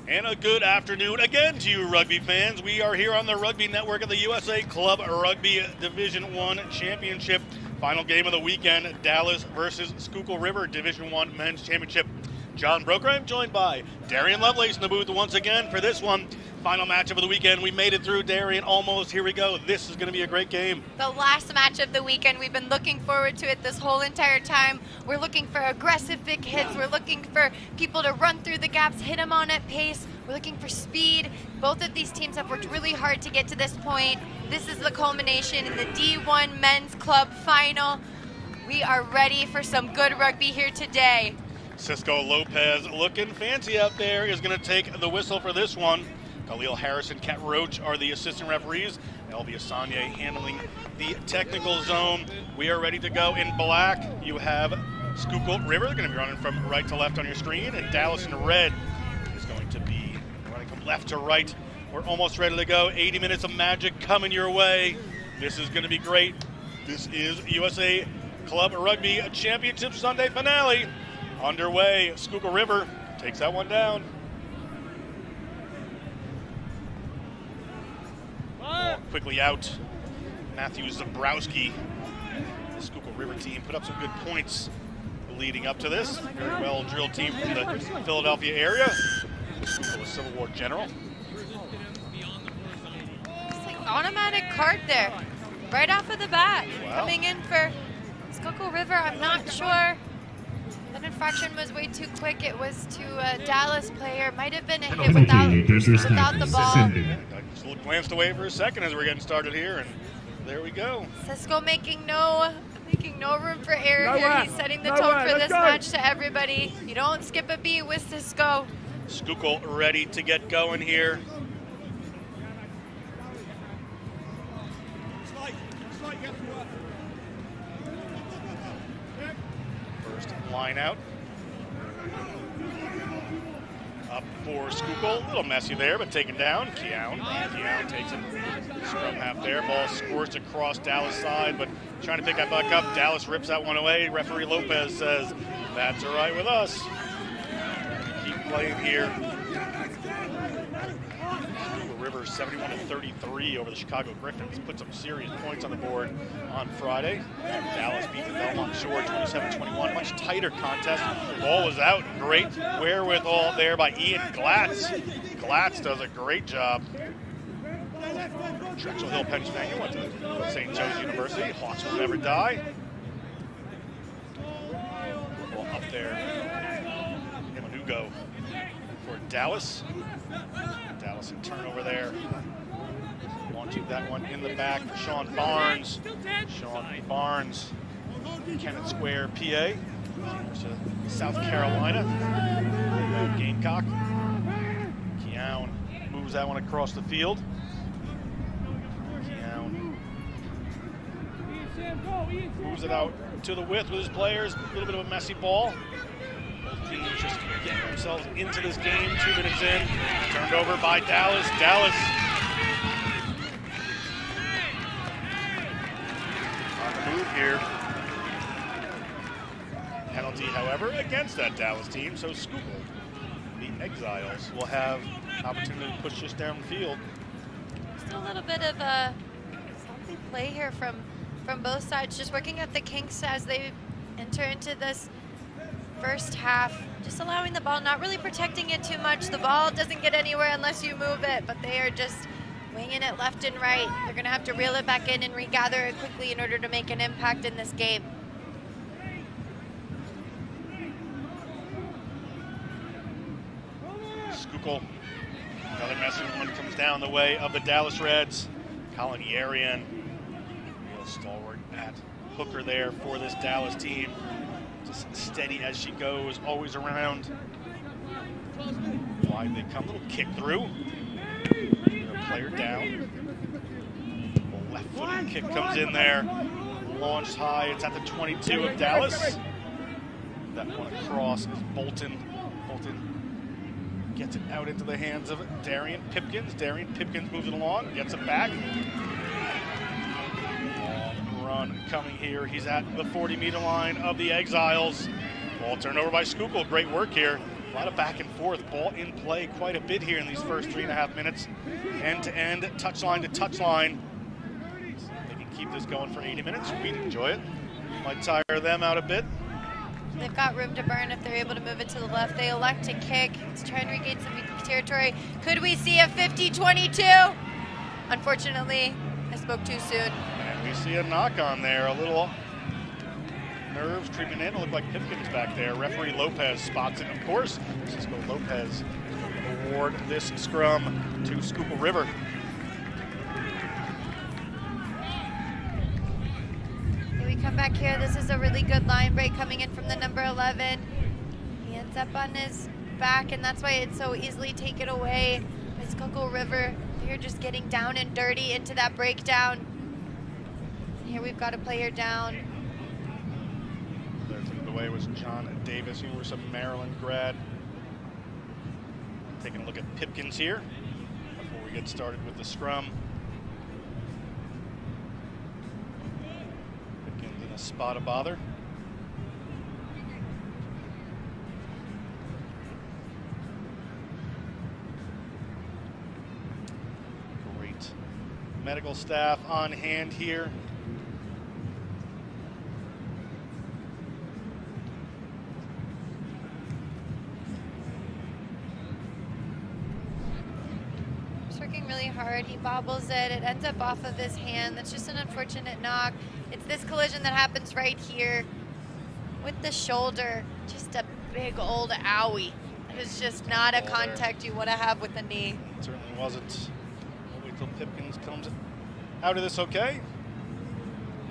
And a good afternoon again to you, rugby fans. We are here on the Rugby Network of the USA Club Rugby Division I Championship. Final game of the weekend, Dallas versus Schuykill River Division I Men's Championship. John Broker, I'm joined by Darian Lovelace in the booth once again for this one. Final matchup of the weekend. We made it through, Darian, almost. Here we go. This is going to be a great game. The last match of the weekend. We've been looking forward to it this whole entire time. We're looking for aggressive big hits. We're looking for people to run through the gaps, hit them on at pace. We're looking for speed. Both of these teams have worked really hard to get to this point. This is the culmination in the D1 Men's Club Final. We are ready for some good rugby here today. Cisco Lopez, looking fancy out there, is going to take the whistle for this one. Khalil Harris and Kat Roach are the assistant referees. Elvia Sanye handling the technical zone. We are ready to go. In black, you have Schuykill River. They're going to be running from right to left on your screen. And Dallas in red is going to be running from left to right. We're almost ready to go. 80 minutes of magic coming your way. This is going to be great. This is USA Club Rugby Championship Sunday finale. Underway. Schuykill River takes that one down. Ball quickly out. Matthew Zabrowski, the Schuykill River team, put up some good points leading up to this. Very well drilled team from the Philadelphia area. Schuykill, a Civil War general. It's like automatic card there, right off of the bat. Wow. Coming in for Schuykill River. I'm not sure. That infraction was way too quick. It was to a Dallas player. Might have been a hit without the ball. I just glanced away for a second as we're getting started here, and there we go. Cisco making no room for error here. He's setting the tone for this match to everybody. You don't skip a beat with Cisco. Schuykill ready to get going here. First line out. Up for Schuykill. A little messy there, but taken down. Keown takes it. Scrum half there. Ball squirts across Dallas side, but trying to pick that back up. Dallas rips that one away. Referee Lopez says, that's all right with us. Keep playing here. River 71-33 over the Chicago Griffins. Put some serious points on the board on Friday. Dallas beat the Belmont Shore 27-21. Much tighter contest. The ball was out. Great wherewithal there by Ian Glatz. Glatz does a great job. Drexel Hill, Pennsylvania, went to St. Joe's University. Hawks will never die. Ball up there. Manugo for Dallas. Dallas in turnover there. Launching that one in the back for Sean Barnes. Sean Barnes, Kennett Square, PA. South Carolina. Gamecock. Keown moves that one across the field. Keown moves it out to the width with his players. A little bit of a messy ball. Both teams just getting themselves into this game. 2 minutes in. Turned over by Dallas. Dallas on the move here. Penalty, however, against that Dallas team. So Schuykill, the Exiles, will have an opportunity to push this down the field. Still a little bit of a sloppy play here from both sides. Just working at the kinks as they enter into this first half, just allowing the ball, not really protecting it too much. The ball doesn't get anywhere unless you move it, but they are just winging it left and right. They're going to have to reel it back in and regather it quickly in order to make an impact in this game. Schuykill, another message when it comes down the way of the Dallas Reds. Colin Yarian, real stalwart at hooker there for this Dallas team. Just steady as she goes, always around. Wide they come, little kick through. Player down. Left footed kick comes in there. Launched high, it's at the 22 of Dallas. That one across is Bolton. Bolton gets it out into the hands of Darian Pipkins. Darian Pipkins moves it along, gets it back. Run coming here. He's at the 40-meter line of the Exiles. Ball turned over by Schuykill. Great work here. A lot of back and forth, ball in play quite a bit here in these first 3.5 minutes. End to end, touchline to touchline. So they can keep this going for 80 minutes. We'd enjoy it. Might tire them out a bit. They've got room to burn if they're able to move it to the left. They elect to kick to try and regain some territory. Could we see a 50-22? Unfortunately, I spoke too soon. And we see a knock on there. A little nerves creeping in. It looked like Pipkins back there. Referee Lopez spots it, of course. Cisco Lopez award this scrum to Schuykill River. We come back here. This is a really good line break coming in from the number 11. He ends up on his back, and that's why it's so easily taken away by Schuykill River. They're just getting down and dirty into that breakdown. Here we've got a player down. There took it away was John Davis, University of Maryland grad. Taking a look at Pipkins here before we get started with the scrum. Pipkins in a spot of bother. Great medical staff on hand here. Working really hard. He bobbles it. It ends up off of his hand. That's just an unfortunate knock. It's this collision that happens right here with the shoulder. Just a big old owie. It is just not a contact you want to have with the knee. It certainly wasn't. We'll wait till Pipkins comes out of this okay.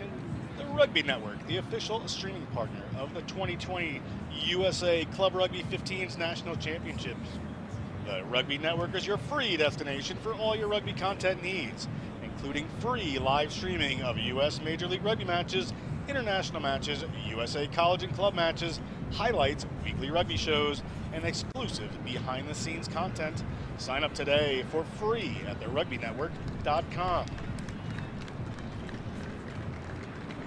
And the Rugby Network, the official streaming partner of the 2020 USA Club Rugby 15s National Championships. The Rugby Network is your free destination for all your rugby content needs, including free live streaming of U.S. Major League Rugby matches, international matches, USA college and club matches, highlights, weekly rugby shows, and exclusive behind-the-scenes content. Sign up today for free at therugbynetwork.com.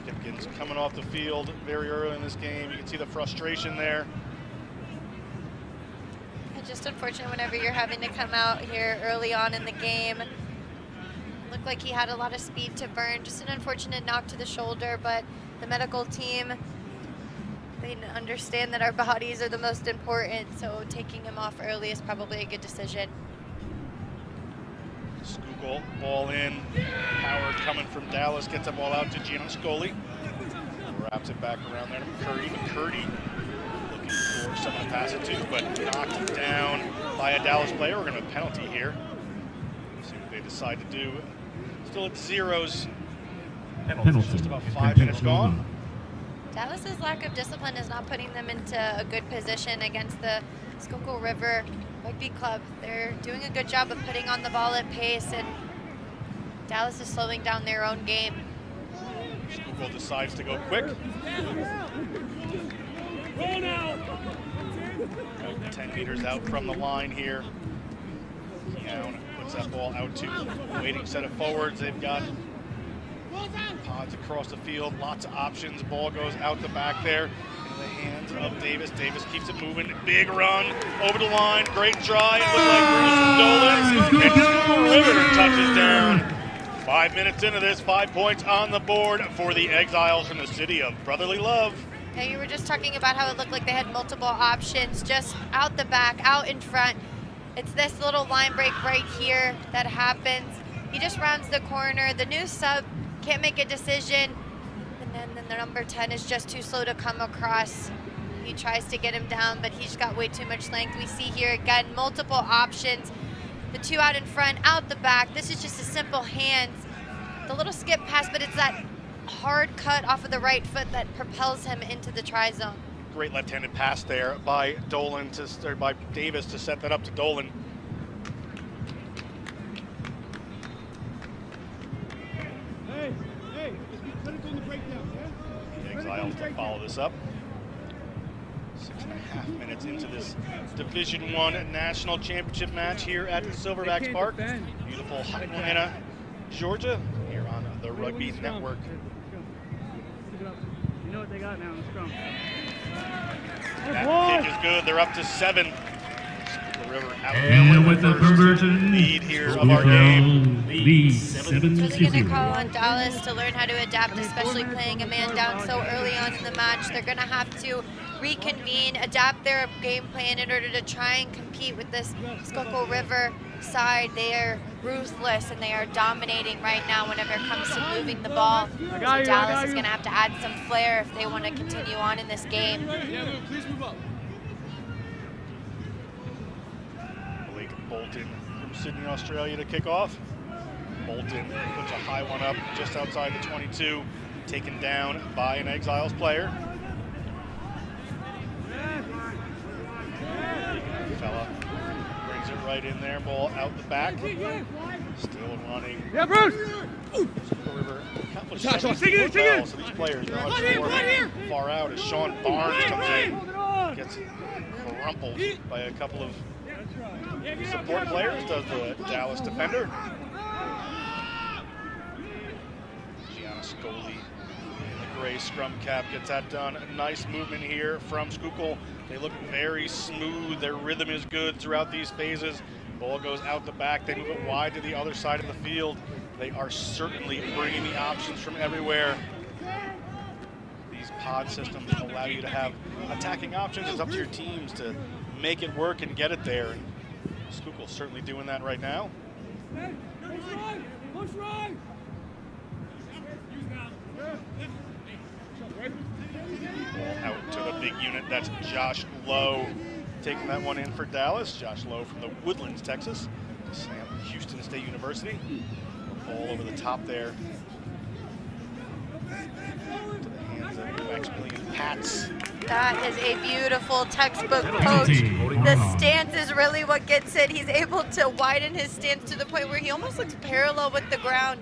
Pipkins coming off the field very early in this game. You can see the frustration there. Just unfortunate whenever you're having to come out here early on in the game. Looked like he had a lot of speed to burn. Just an unfortunate knock to the shoulder, but the medical team, they understand that our bodies are the most important, so taking him off early is probably a good decision. Schuykill, ball in. Howard coming from Dallas, gets the ball out to Gino Scoli. Wraps it back around there to McCurdy. McCurdy for someone to pass it to, but knocked down by a Dallas player. We're going to have a penalty here. See what they decide to do. Still at zeros. Penalty. Just about 5 minutes gone. Dallas's lack of discipline is not putting them into a good position against the Schuykill River Rugby Club. They're doing a good job of putting on the ball at pace, and Dallas is slowing down their own game. Schuykill decides to go quick. 10 meters out from the line here. Down, puts that ball out to a waiting set of forwards. They've got pods across the field, lots of options. Ball goes out the back there in the hands of Davis. Davis keeps it moving. Big run over the line. Great try. It looked like Bruce Dolan. And Schuykill River touches down. 5 minutes into this, 5 points on the board for the Exiles from the city of brotherly love. Yeah, you were just talking about how it looked like they had multiple options just out the back, out in front. It's this little line break right here that happens. He just rounds the corner. The new sub can't make a decision. And then the number 10 is just too slow to come across. He tries to get him down, but he's got way too much length. We see here again, multiple options. The two out in front, out the back. This is just a simple hands. The little skip pass, but it's that hard cut off of the right foot that propels him into the try zone. Great left-handed pass there by Dolan by Davis to set that up to Dolan. The Exiles to follow this up. 6.5 minutes into this Division I National Championship match here at Silverbacks Park. Beautiful Atlanta, Georgia, here on the Rugby Network. You know what they got now in the scrum. That is good. They're up to 7. The River out And with the conversion, lead here of our game. It's really going to call on Dallas to learn how to adapt, especially playing a man down so early on in the match. They're going to have to reconvene, adapt their game plan in order to try and compete with this Schuykill River side. They are ruthless and they are dominating right now whenever it comes to moving the ball. So Dallas is going to have to add some flair if they want to continue on in this game. Blake Bolton from Sydney, Australia to kick off. Bolton puts a high one up just outside the 22, taken down by an Exiles player. Fella brings it right in there, ball out the back. Still running. Yeah, Bruce! River accomplished everything well, so these players are much more far out as Sean Barnes comes in, gets crumpled by a couple of support players, does the Dallas defender. Schuykill in the gray scrum cap gets that done. A nice movement here from Schuykill. They look very smooth. Their rhythm is good throughout these phases. Ball goes out the back. They move it wide to the other side of the field. They are certainly bringing the options from everywhere. These pod systems allow you to have attacking options. It's up to your teams to make it work and get it there. And Schuykill certainly doing that right now. Push right! Out to the big unit, that's Josh Lowe taking that one in for Dallas. Josh Lowe from the Woodlands, Texas. Sam Houston State University. Ball over the top there. To the hands of Maximilian Pats. That is a beautiful textbook poach. The stance is really what gets it. He's able to widen his stance to the point where he almost looks parallel with the ground.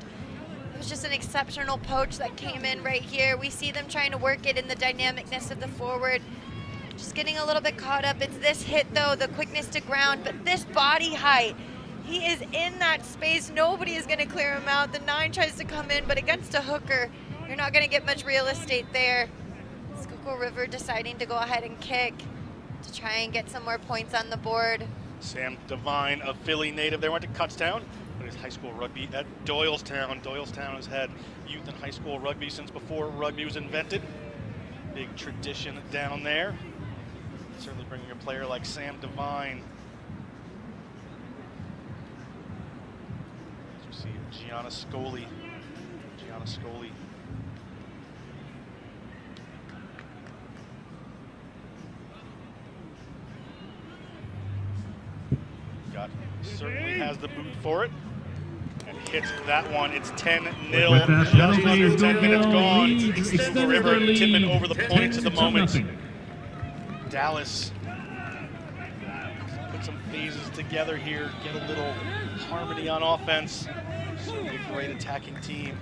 It was just an exceptional poach that came in right here. We see them trying to work it in the dynamicness of the forward. Just getting a little bit caught up. It's this hit though, the quickness to ground, but this body height. He is in that space. Nobody is gonna clear him out. The 9 tries to come in, but against a hooker, you're not gonna get much real estate there. Schuykill River deciding to go ahead and kick to try and get some more points on the board. Sam Devine, a Philly native, they went to Kutztown. His high school rugby at Doylestown. Doylestown has had youth and high school rugby since before rugby was invented. Big tradition down there. Certainly bringing a player like Sam Devine. As we see Gianna Scoli. Certainly has the boot for it. And hits that one. It's 10-0. Just under 10 minutes gone. Schuykill River tipping over the points at the moment. Dallas put some phases together here, get a little harmony on offense. Certainly a great attacking team.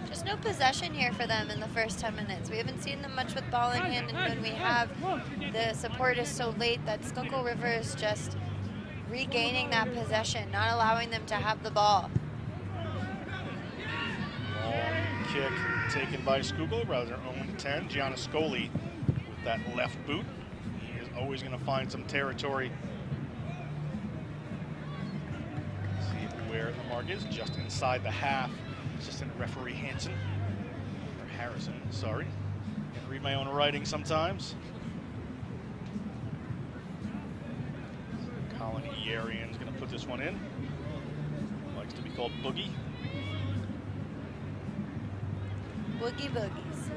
Just no possession here for them in the first 10 minutes. We haven't seen them much with ball in hand, and when we have, the support is so late that Schuykill River is just regaining that possession, not allowing them to have the ball. Long kick taken by Schuykill, rather own 10. Gianna Scoli with that left boot. He is always going to find some territory. See where the mark is, just inside the half. Assistant referee Harrison, sorry. Can't read my own writing sometimes. Colin Yarian's going to put this one in. Likes to be called Boogie. Boogie Boogies.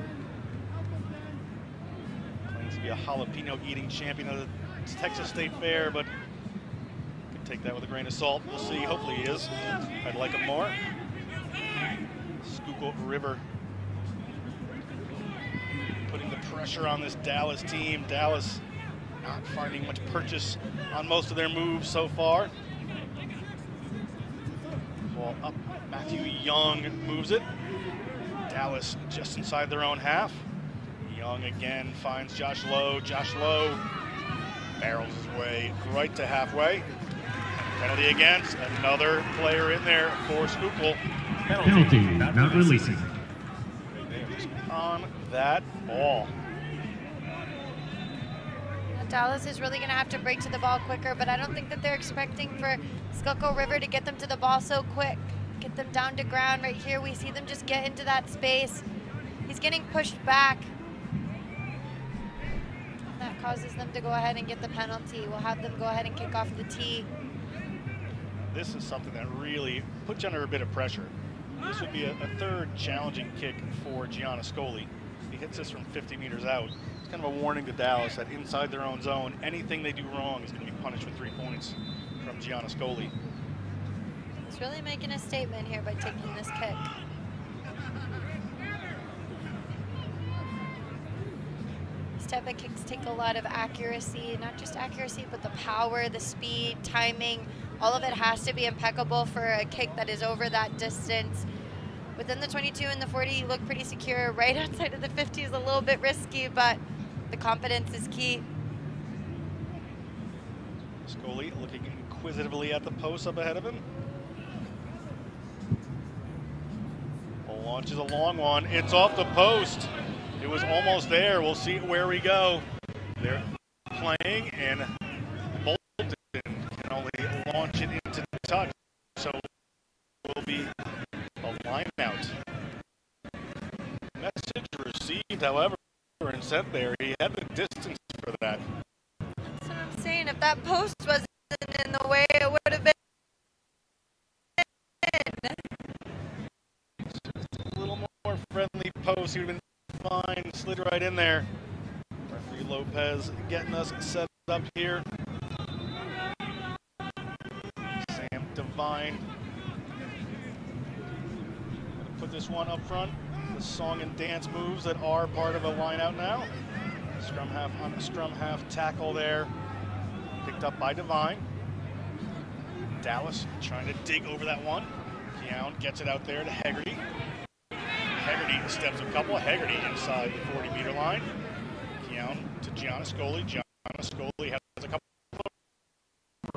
Claims to be a jalapeno eating champion of the Texas State Fair, but can take that with a grain of salt. We'll see. Hopefully he is. I'd like him more. Schuykill River putting the pressure on this Dallas team. Dallas not finding much purchase on most of their moves so far. Ball up, Matthew Young moves it. Dallas just inside their own half. Young again finds Josh Lowe. Josh Lowe barrels his way right to halfway. Penalty against, another player in there for Schuykill. Penalty, not releasing. They're just on that ball. Dallas is really going to have to break to the ball quicker, but I don't think that they're expecting for Schuykill River to get them to the ball so quick. Get them down to ground. Right here, we see them just get into that space. He's getting pushed back. That causes them to go ahead and get the penalty. We'll have them go ahead and kick off the tee. This is something that really puts you under a bit of pressure. This would be a third challenging kick for Gianniscoli. He hits this from 50 meters out. It's kind of a warning to Dallas that inside their own zone, anything they do wrong is going to be punished with 3 points from Gianniscoli. He's really making a statement here by taking this kick. These type of kicks take a lot of accuracy, not just accuracy, but the power, the speed, timing. All of it has to be impeccable for a kick that is over that distance. Within the 22 and the 40, you look pretty secure. Right outside of the 50 is a little bit risky, but the confidence is key. Scoli looking inquisitively at the post up ahead of him. Launch is a long one. It's off the post. It was almost there. We'll see where we go. They're playing, and Bolton can only launch it into the touch. So it will be a line out. Message received, however, and sent there. He had the distance for that. That's what I'm saying. If that post wasn't in the way, it would have been. A little more friendly post. He would have been fine. Slid right in there. Referee Lopez getting us set up here. Sam Devine. Put this one up front. The song and dance moves that are part of a line out now. Scrum half on a scrum half tackle there. Picked up by Devine. Dallas trying to dig over that one. Keown gets it out there to Hegarty. Hegarty steps a couple. Hegarty inside the 40-meter line. Keown to Gianniscoli. Gianniscoli has a couple of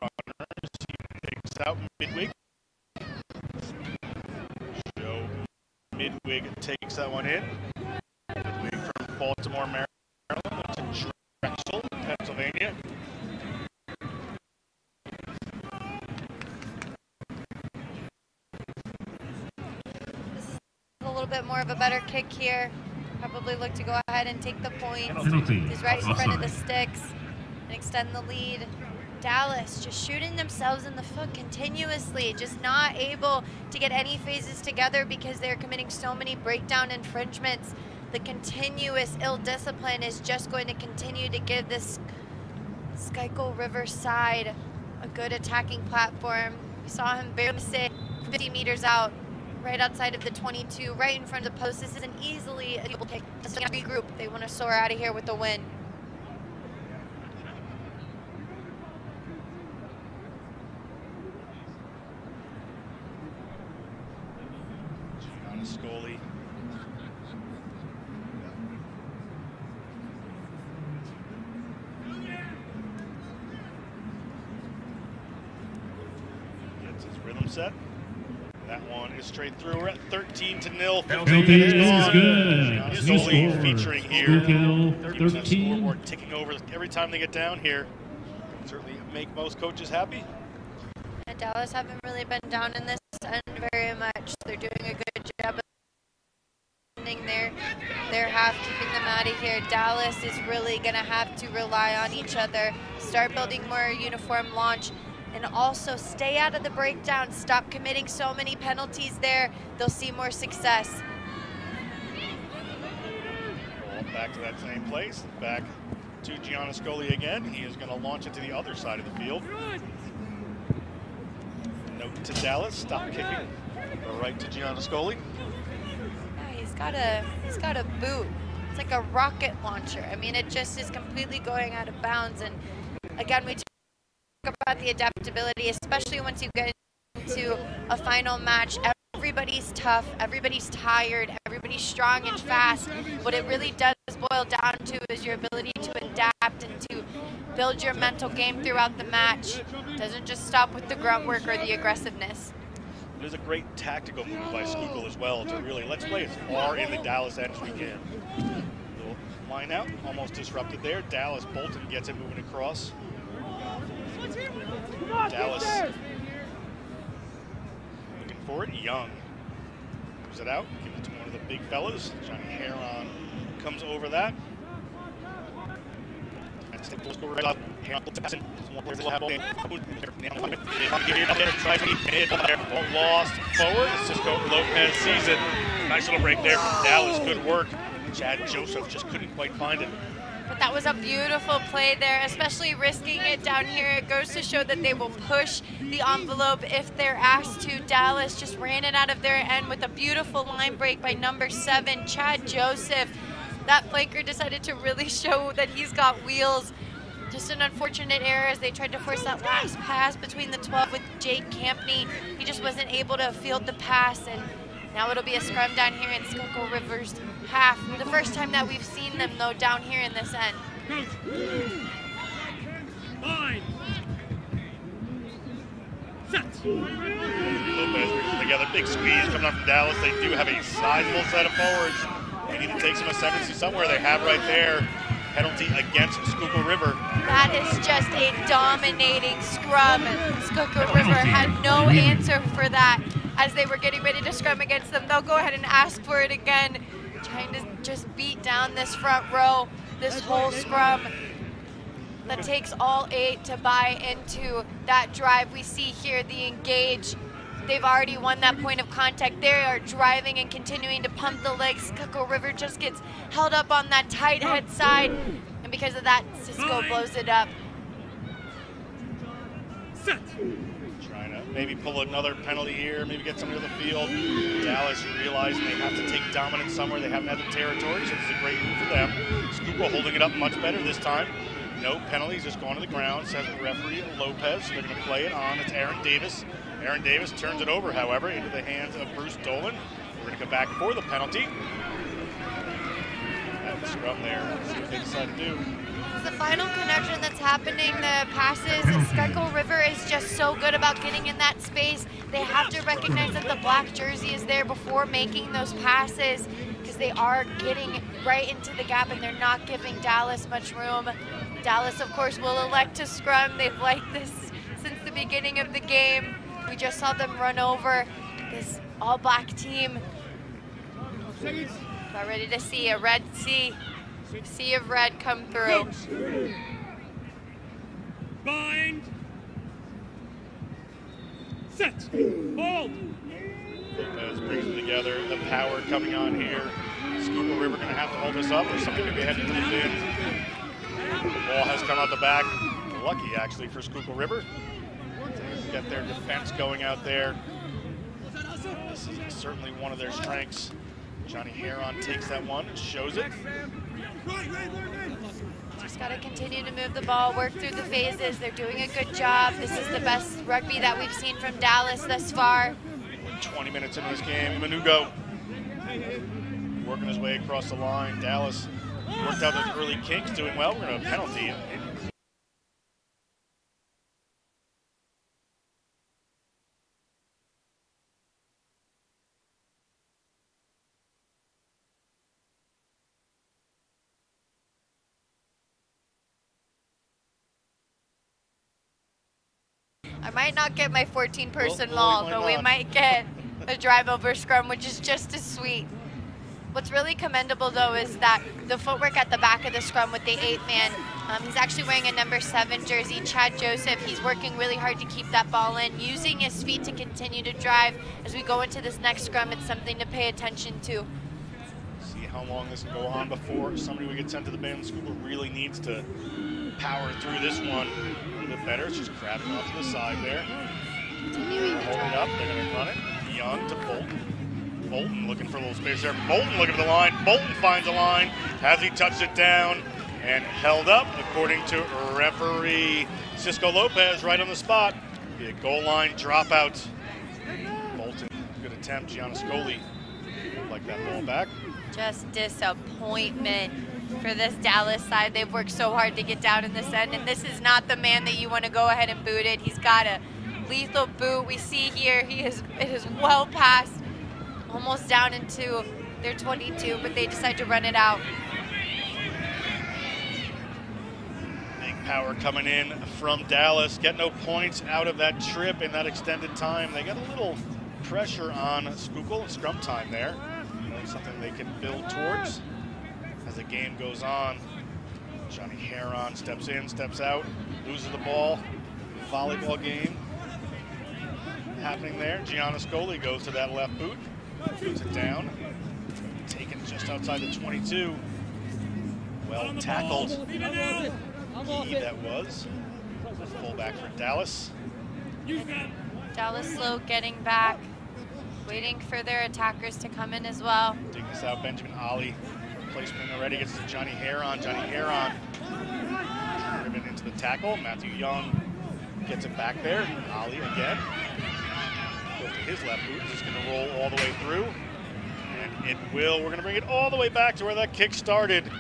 runners. He picks out Midwig. Joe Midwig takes that one in. Midwig from Baltimore, Maryland to Drexel, Pennsylvania. A little bit more of a better kick here. Probably look to go ahead and take the point. Penalty. He's right in front of the sticks and extend the lead. Dallas just shooting themselves in the foot continuously, just not able to get any phases together because they're committing so many breakdown infringements. The continuous ill discipline is just going to continue to give this Schuykill River side a good attacking platform. We saw him barely sit 50 meters out, right outside of the 22, right in front of the post. This is an easily achievable kick. Just going to regroup. They want to soar out of here with the win. Gianniscoli. Gets his rhythm set. That one is straight through. We're at 13-0. Penalty is good. Gianniscoli featuring here. Schuykill, Keeps that 13. scoreboard ticking over every time they get down here. Certainly make most coaches happy. And Dallas haven't really been down in this end very much. They're doing a good job of ending their half, keeping them out of here. Dallas is really going to have to rely on each other, start building more uniform launch, and also stay out of the breakdown. Stop committing so many penalties there. They'll see more success. Back to that same place. Back to Gianniscoli again. He is going to launch it to the other side of the field. Note to Dallas, stop kicking. Go right to Gianniscoli. Yeah, he's got a boot. It's like a rocket launcher. I mean, it just is completely going out of bounds. And again, we talk about the adaptability, especially once you get into a final match. Everybody's tough, everybody's tired, everybody's strong and fast. What it really does boil down to is your ability to adapt and to build your mental game throughout the match. It doesn't just stop with the grunt work or the aggressiveness. It is a great tactical move by Schuykill as well to really, let's play as far in the Dallas end as we can. We'll line out, almost disrupted there. Dallas, Bolton gets it moving across. Dallas looking for it. Young moves it out, gives it to one of the big fellas. Johnny Heron comes over that. Lost forward. Cisco Lopez sees it. Nice little break there from Dallas. Good work. Chad Joseph just couldn't quite find it. But that was a beautiful play there, especially risking it down here. It goes to show that they will push the envelope if they're asked to. Dallas just ran it out of their end with a beautiful line break by number 7, Chad Joseph. That flanker decided to really show that he's got wheels. Just an unfortunate error as they tried to force that last pass between the 12 with Jake Campney. He just wasn't able to field the pass, and now it'll be a scrum down here in Schuykill River's half. The first time that we've seen them, though, down here in this end. Line. Set. Lopez brings it together. Big squeeze coming up from Dallas. They do have a sizable set of forwards. They need to take some ascendancy somewhere. They have right there. Penalty against Schuykill River. That is just a dominating scrum. Schuykill River had no answer for that as they were getting ready to scrum against them. They'll go ahead and ask for it again, trying to just beat down this front row, this whole scrum. That takes all 8 to buy into that drive. We see here the engage. They've already won that point of contact. They are driving and continuing to pump the legs. Schuykill River just gets held up on that tight head side, and because of that, Cisco blows it up. Set. Trying to maybe pull another penalty here, maybe get somebody on the field. Dallas realizing they have to take dominance somewhere. They haven't had the territory, so this is a great move for them. Schuykill holding it up much better this time. No penalties, just going to the ground, says the referee Lopez. They're going to play it on. It's Aaron Davis. Aaron Davis turns it over, however, into the hands of Bruce Dolan. We're going to come back for the penalty. And the scrum there. See what they decide to do. It's the final connection that's happening. The passes, Schuykill River is just so good about getting in that space. They have to recognize that the black jersey is there before making those passes, because they are getting right into the gap and they're not giving Dallas much room. Dallas, of course, will elect to scrum. They've liked this since the beginning of the game. We just saw them run over this all-black team. About ready to see a red sea of red come through. Bind. Set. Hold. Lopez brings them together. The power coming on here. Schuykill River going to have to hold this up, or something going to be heading to the bin. The ball has come out the back. Lucky, actually, for Schuykill River. Get their defense going out there. This is certainly one of their strengths. Johnny Heron takes that one and shows it. Just got to continue to move the ball, work through the phases. They're doing a good job. This is the best rugby that we've seen from Dallas thus far. 20 minutes into this game, Manugo working his way across the line. Dallas worked out those early kinks, doing well. We're going to have a penalty. I might not get my 14-person maul, but we might get a drive over scrum, which is just as sweet. What's really commendable, though, is that the footwork at the back of the scrum with the 8th man. He's actually wearing a number 7 jersey, Chad Joseph. He's working really hard to keep that ball in, using his feet to continue to drive. As we go into this next scrum, it's something to pay attention to. See how long this can go on before somebody would get sent to the bin. Schuykill really needs to power through this one a little bit better. It's just crabbing off to the side there. Continuing to hold it up. They're going to run it. Young to Bolton. Bolton looking for a little space there. Bolton looking for the line. Bolton finds a line. Has he touched it down and held up, according to referee Cisco Lopez, right on the spot. Be a goal line dropout. Bolton, good attempt. Gianna Scoli would like that ball back. Just disappointment for this Dallas side. They've worked so hard to get down in this end, and this is not the man that you want to go ahead and boot it. He's got a lethal boot. We see here it is well past, almost down into their 22, but they decide to run it out. Power coming in from Dallas. Get no points out of that trip in that extended time. They get a little pressure on Schuykill and scrum time there. You know, something they can build towards as the game goes on. Johnny Heron steps in, steps out, loses the ball. Volleyball game happening there. Schuykill goes to that left boot, puts it down. Taken just outside the 22. Well tackled. That was fullback for Dallas. Dallas slow getting back, waiting for their attackers to come in as well. Dig this out, Benjamin Ali. Placement already gets to Johnny Heron. Johnny Heron driven into the tackle. Matthew Young gets it back there. Ali again. Goes to his left boot. Just going to roll all the way through. And it will. We're going to bring it all the way back to where that kick started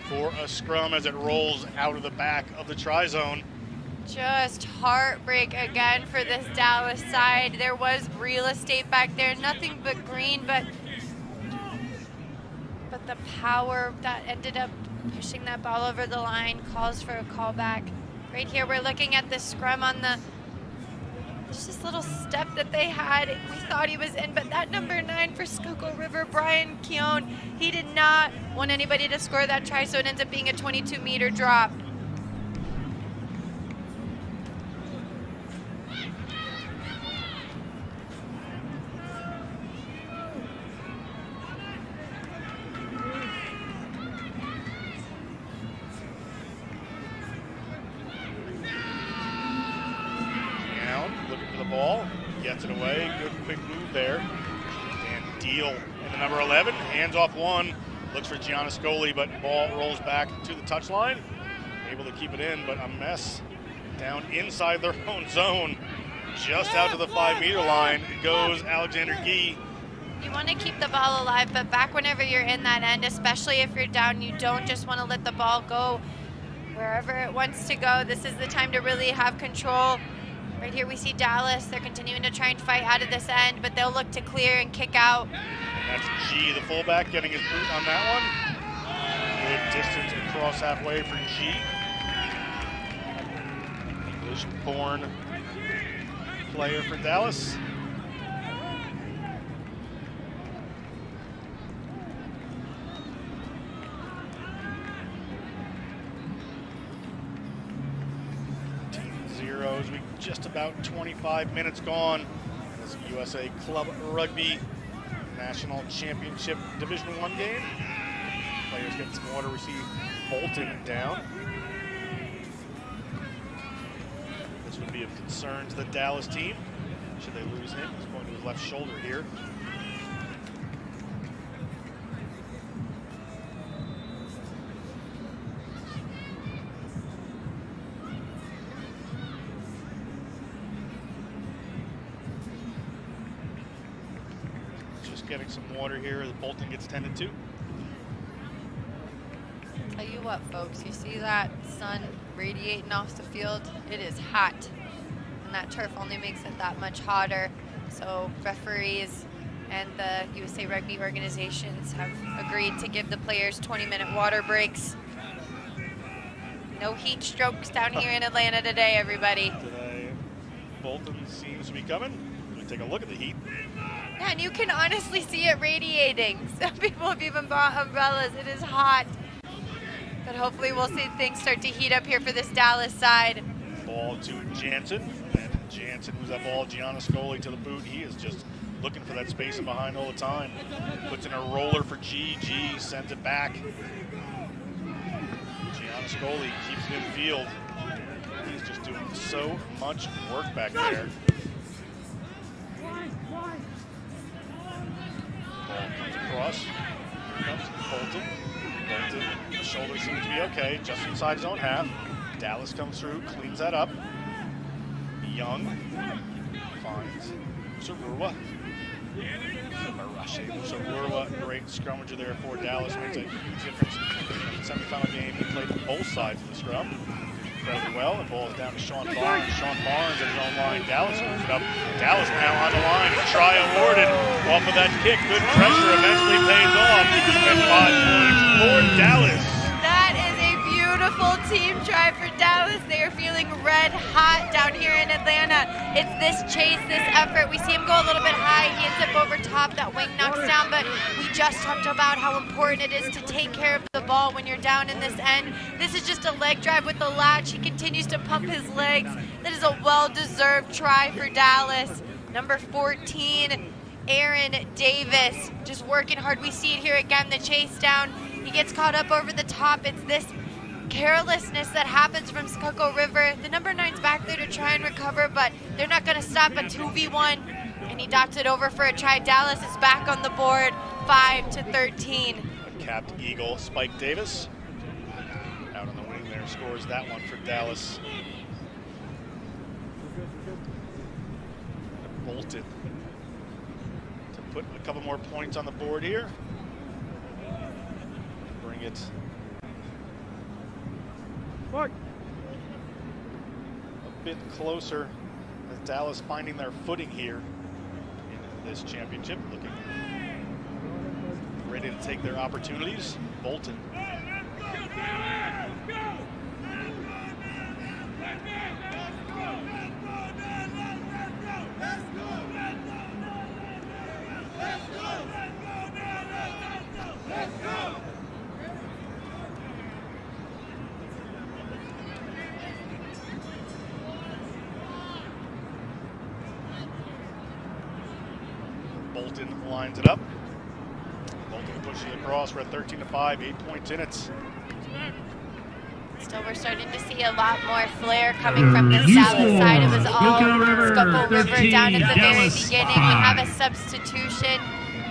for a scrum as it rolls out of the back of the tri-zone. Just heartbreak again for this Dallas side. There was real estate back there, nothing but green, but the power that ended up pushing that ball over the line calls for a callback. Right here, we're looking at the scrum on the, just this little step that they had. We thought he was in, but that number 9 for Schuykill River, Brian Keown, he did not want anybody to score that try, so it ends up being a 22-meter drop. Ball, gets it away, good quick move there. And Deal in the number 11, hands off one, looks for Schuykill, but ball rolls back to the touchline. Able to keep it in, but a mess down inside their own zone. Just out to the 5-meter line goes Alexander Gee. You want to keep the ball alive, but back whenever you're in that end, especially if you're down, you don't just want to let the ball go wherever it wants to go. This is the time to really have control. Right here we see Dallas. They're continuing to try and fight out of this end, but they'll look to clear and kick out. And that's G, the fullback, getting his boot on that one. Good distance across halfway for G. English-born player for Dallas. As we just about 25 minutes gone. This is USA Club Rugby National Championship Division I game. Players get some water, receive Bolton down. This would be of concern to the Dallas team. Should they lose him? He's going to his left shoulder here. Getting some water here as Bolton gets tended to. Tell you what, folks, you see that sun radiating off the field? It is hot, and that turf only makes it that much hotter. So referees and the USA Rugby organizations have agreed to give the players 20-minute water breaks. No heat strokes down here in Atlanta today, everybody. Today, Bolton seems to be coming. Let me take a look at the heat. Yeah, and you can honestly see it radiating. Some people have even bought umbrellas. It is hot. But hopefully we'll see things start to heat up here for this Dallas side. Ball to Jansen. And Jansen moves that ball. Schuykill to the boot. He is just looking for that space in behind all the time. Puts in a roller for G. G sends it back. Schuykill keeps it in field. He's just doing so much work back there. Ball comes across. Here comes Bolton. Bolton, the shoulder seems to be okay, just inside his own half. Dallas comes through, cleans that up. Young finds Sarua. Sarua, great scrummager there for Dallas. Makes a huge difference in the semifinal game. He played both sides of the scrum incredibly well. And ball is down to Sean Barnes. Sean Barnes at his own line. Dallas moves it up. Dallas now on the line. Try awarded off of that kick. Good pressure eventually pays off. And 5 points for Dallas. That is a beautiful team try for Dallas. They are feeling red hot down here in Atlanta. It's this chase, this effort. We see him go a little bit high. He ends up over top. That wing knocks down, but we just talked about how important it is to take care of the ball when you're down in this end. This is just a leg drive with the latch. He continues to pump his legs. That is a well-deserved try for Dallas. Number 14, Aaron Davis, just working hard. We see it here again, the chase down. He gets caught up over the top. It's this carelessness that happens from Schuykill River. The number 9's back there to try and recover, but they're not going to stop a 2v1, and he dots it over for a try. Dallas is back on the board, 5-13. A capped Eagle, Spike Davis, out on the wing there, scores that one for Dallas. Bolton to put a couple more points on the board here. Bring it a bit closer as Dallas finding their footing here in this championship, looking ready to take their opportunities. Bolton. Bolton lines it up. Bolton pushes it across. We're at 13-5, 8 points in it. Still, we're starting to see a lot more flair coming from the Dallas side. It was all Schuykill River down at the very beginning. We have a substitution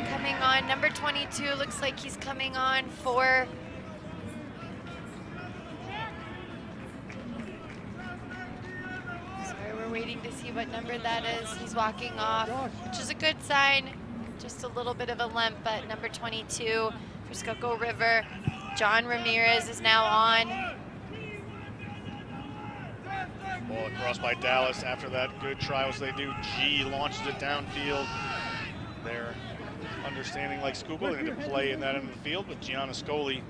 coming on. Number 22 looks like he's coming on for we're waiting to see what number that is. He's walking off, which is a good sign. Just a little bit of a limp, but number 22 for Schuykill River. John Ramirez is now on. Ball across by Dallas. After that good try, as they do, G launches it downfield. They're understanding, like Schuykill, they need to play in that end of the field, but Gianna Scoli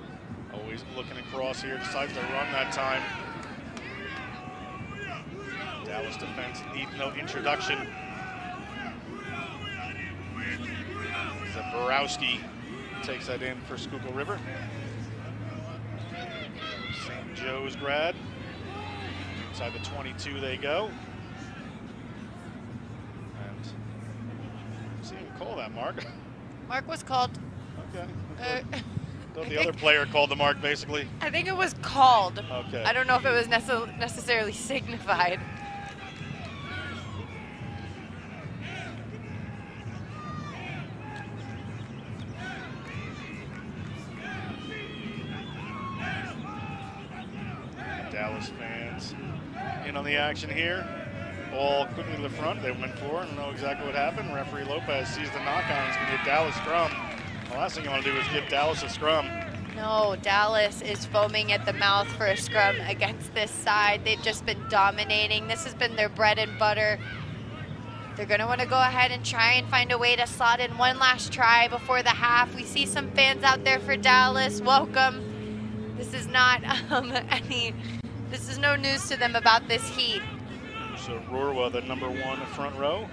always looking across here, decides to run that time. Dallas defense needs no introduction. Zaborowski takes that in for Schuykill River. St. Joe's grad. Inside the 22 they go. And see him call that mark. Mark was called. Okay. Thought the other player called the mark, basically. I think it was called. Okay. I don't know if it was necessarily signified. Dallas fans in on the action here. Ball quickly to the front. They went for it and know exactly what happened. Referee Lopez sees the knock-on. It's going to be a Dallas scrum. The last thing you want to do is give Dallas a scrum. No, Dallas is foaming at the mouth for a scrum against this side. They've just been dominating. This has been their bread and butter. They're going to want to go ahead and try and find a way to slot in one last try before the half. We see some fans out there for Dallas. Welcome. This is not this is no news to them about this heat. So Rurwa, the number 1 front row.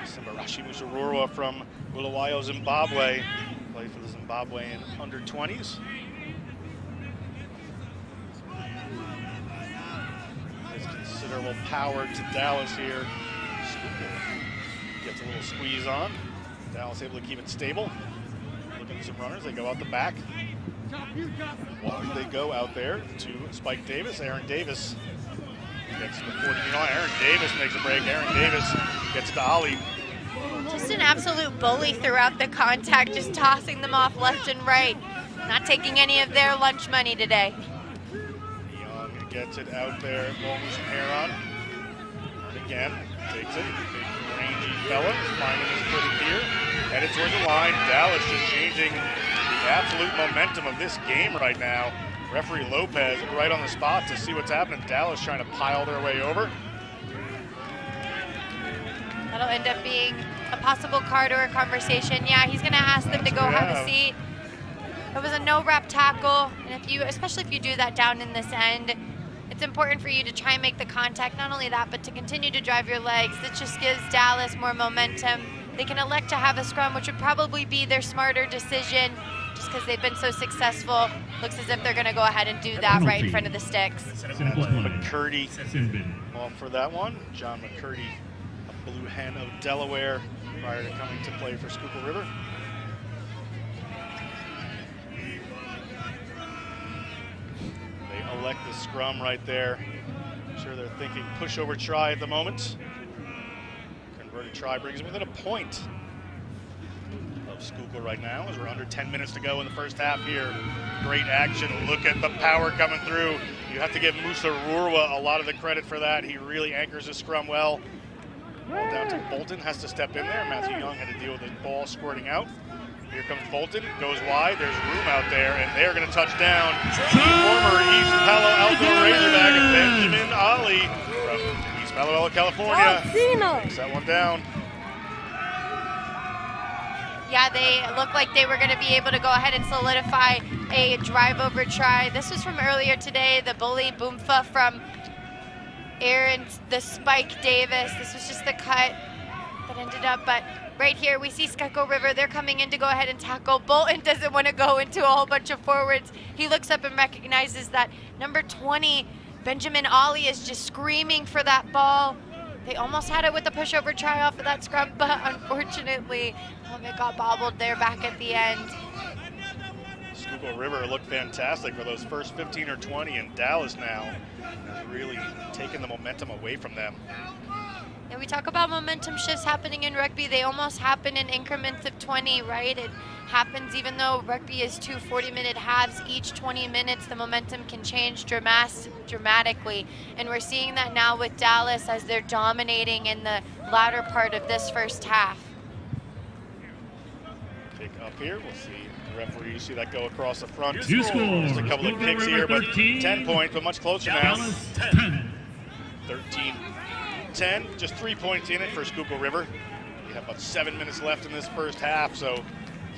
Simbarashi Rurwa from Bulawayo, Zimbabwe. Played for the Zimbabwean under-20s. There's considerable power to Dallas here. Gets a little squeeze on. Dallas able to keep it stable. Looking at some runners. They go out the back. They go out there to Spike Davis. Aaron Davis gets to the 40. Aaron Davis makes a break. Aaron Davis gets to Ali. Just an absolute bully throughout the contact, just tossing them off left and right. Not taking any of their lunch money today. Young gets it out there. Ball with some hair on. And again, takes it. Big rangy fella. Finding his footing here. Headed towards the line. Dallas just changing the absolute momentum of this game right now. Referee Lopez right on the spot to see what's happening. Dallas trying to pile their way over. That'll end up being a possible card or a conversation. Yeah, he's going to ask them to go have a seat. It was a no-rep tackle, and especially if you do that down in this end, it's important for you to try and make the contact. Not only that, but to continue to drive your legs. That just gives Dallas more momentum. They can elect to have a scrum, which would probably be their smarter decision, just because they've been so successful. Looks as if they're going to go ahead and do that right in front of the sticks. McCurdy off for that one. John McCurdy, a Blue Hen of Delaware, prior to coming to play for Schuylkill River. They elect the scrum right there. I'm sure they're thinking pushover try at the moment. Converted try brings them within a point of Schuylkill right now, as we're under 10 minutes to go in the first half here. Great action. Look at the power coming through. You have to give Musa Rurwa a lot of the credit for that. He really anchors his scrum well. Ball down to Bolton, has to step in there. Matthew Young had to deal with the ball squirting out. Here comes Bolton, goes wide. There's room out there, and they're going to touch down. Former East Palo Alto Razorback Benjamin Ali from East Palo Alto, California. Takes that one down. Yeah, they looked like they were going to be able to go ahead and solidify a drive-over try. This was from earlier today, the bully Boomfa from Aaron, the Spike Davis. This was just the cut that ended up, but right here we see Schuykill River. They're coming in to go ahead and tackle. Bolton doesn't want to go into a whole bunch of forwards. He looks up and recognizes that number 20, Benjamin Ali, is just screaming for that ball. They almost had it with the pushover try off of that scrum, but unfortunately, it got bobbled there back at the end. Schuylkill River looked fantastic for those first 15 or 20, and Dallas now has really taken the momentum away from them. Yeah, we talk about momentum shifts happening in rugby. They almost happen in increments of 20, right? It happens even though rugby is 2 40-minute halves. Each 20 minutes, the momentum can change dramatically. And we're seeing that now with Dallas as they're dominating in the latter part of this first half. Pick up here, we'll see the referee, you see that go across the front. Just a couple of kicks here, but 10 points, but much closer now. 13-10, just 3 points in it for Schuylkill River. We have about 7 minutes left in this first half, so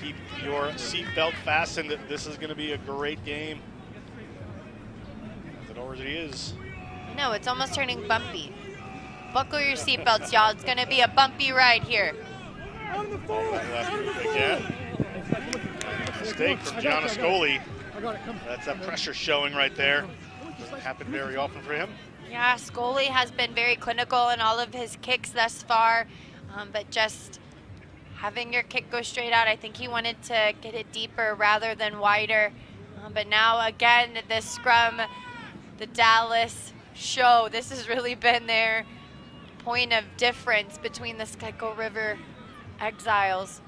keep your seatbelt fastened. This is going to be a great game. As it already is. No, it's almost turning bumpy. Buckle your seatbelts, y'all. It's going to be a bumpy ride here. Again. Mistake from John Ascoli. That's that pressure showing right there. Doesn't happen very often for him. Yeah, Scully has been very clinical in all of his kicks thus far, but just having your kick go straight out, I think he wanted to get it deeper rather than wider. But now again, this scrum, the Dallas show, this has really been their point of difference between the Schuykill River Exiles.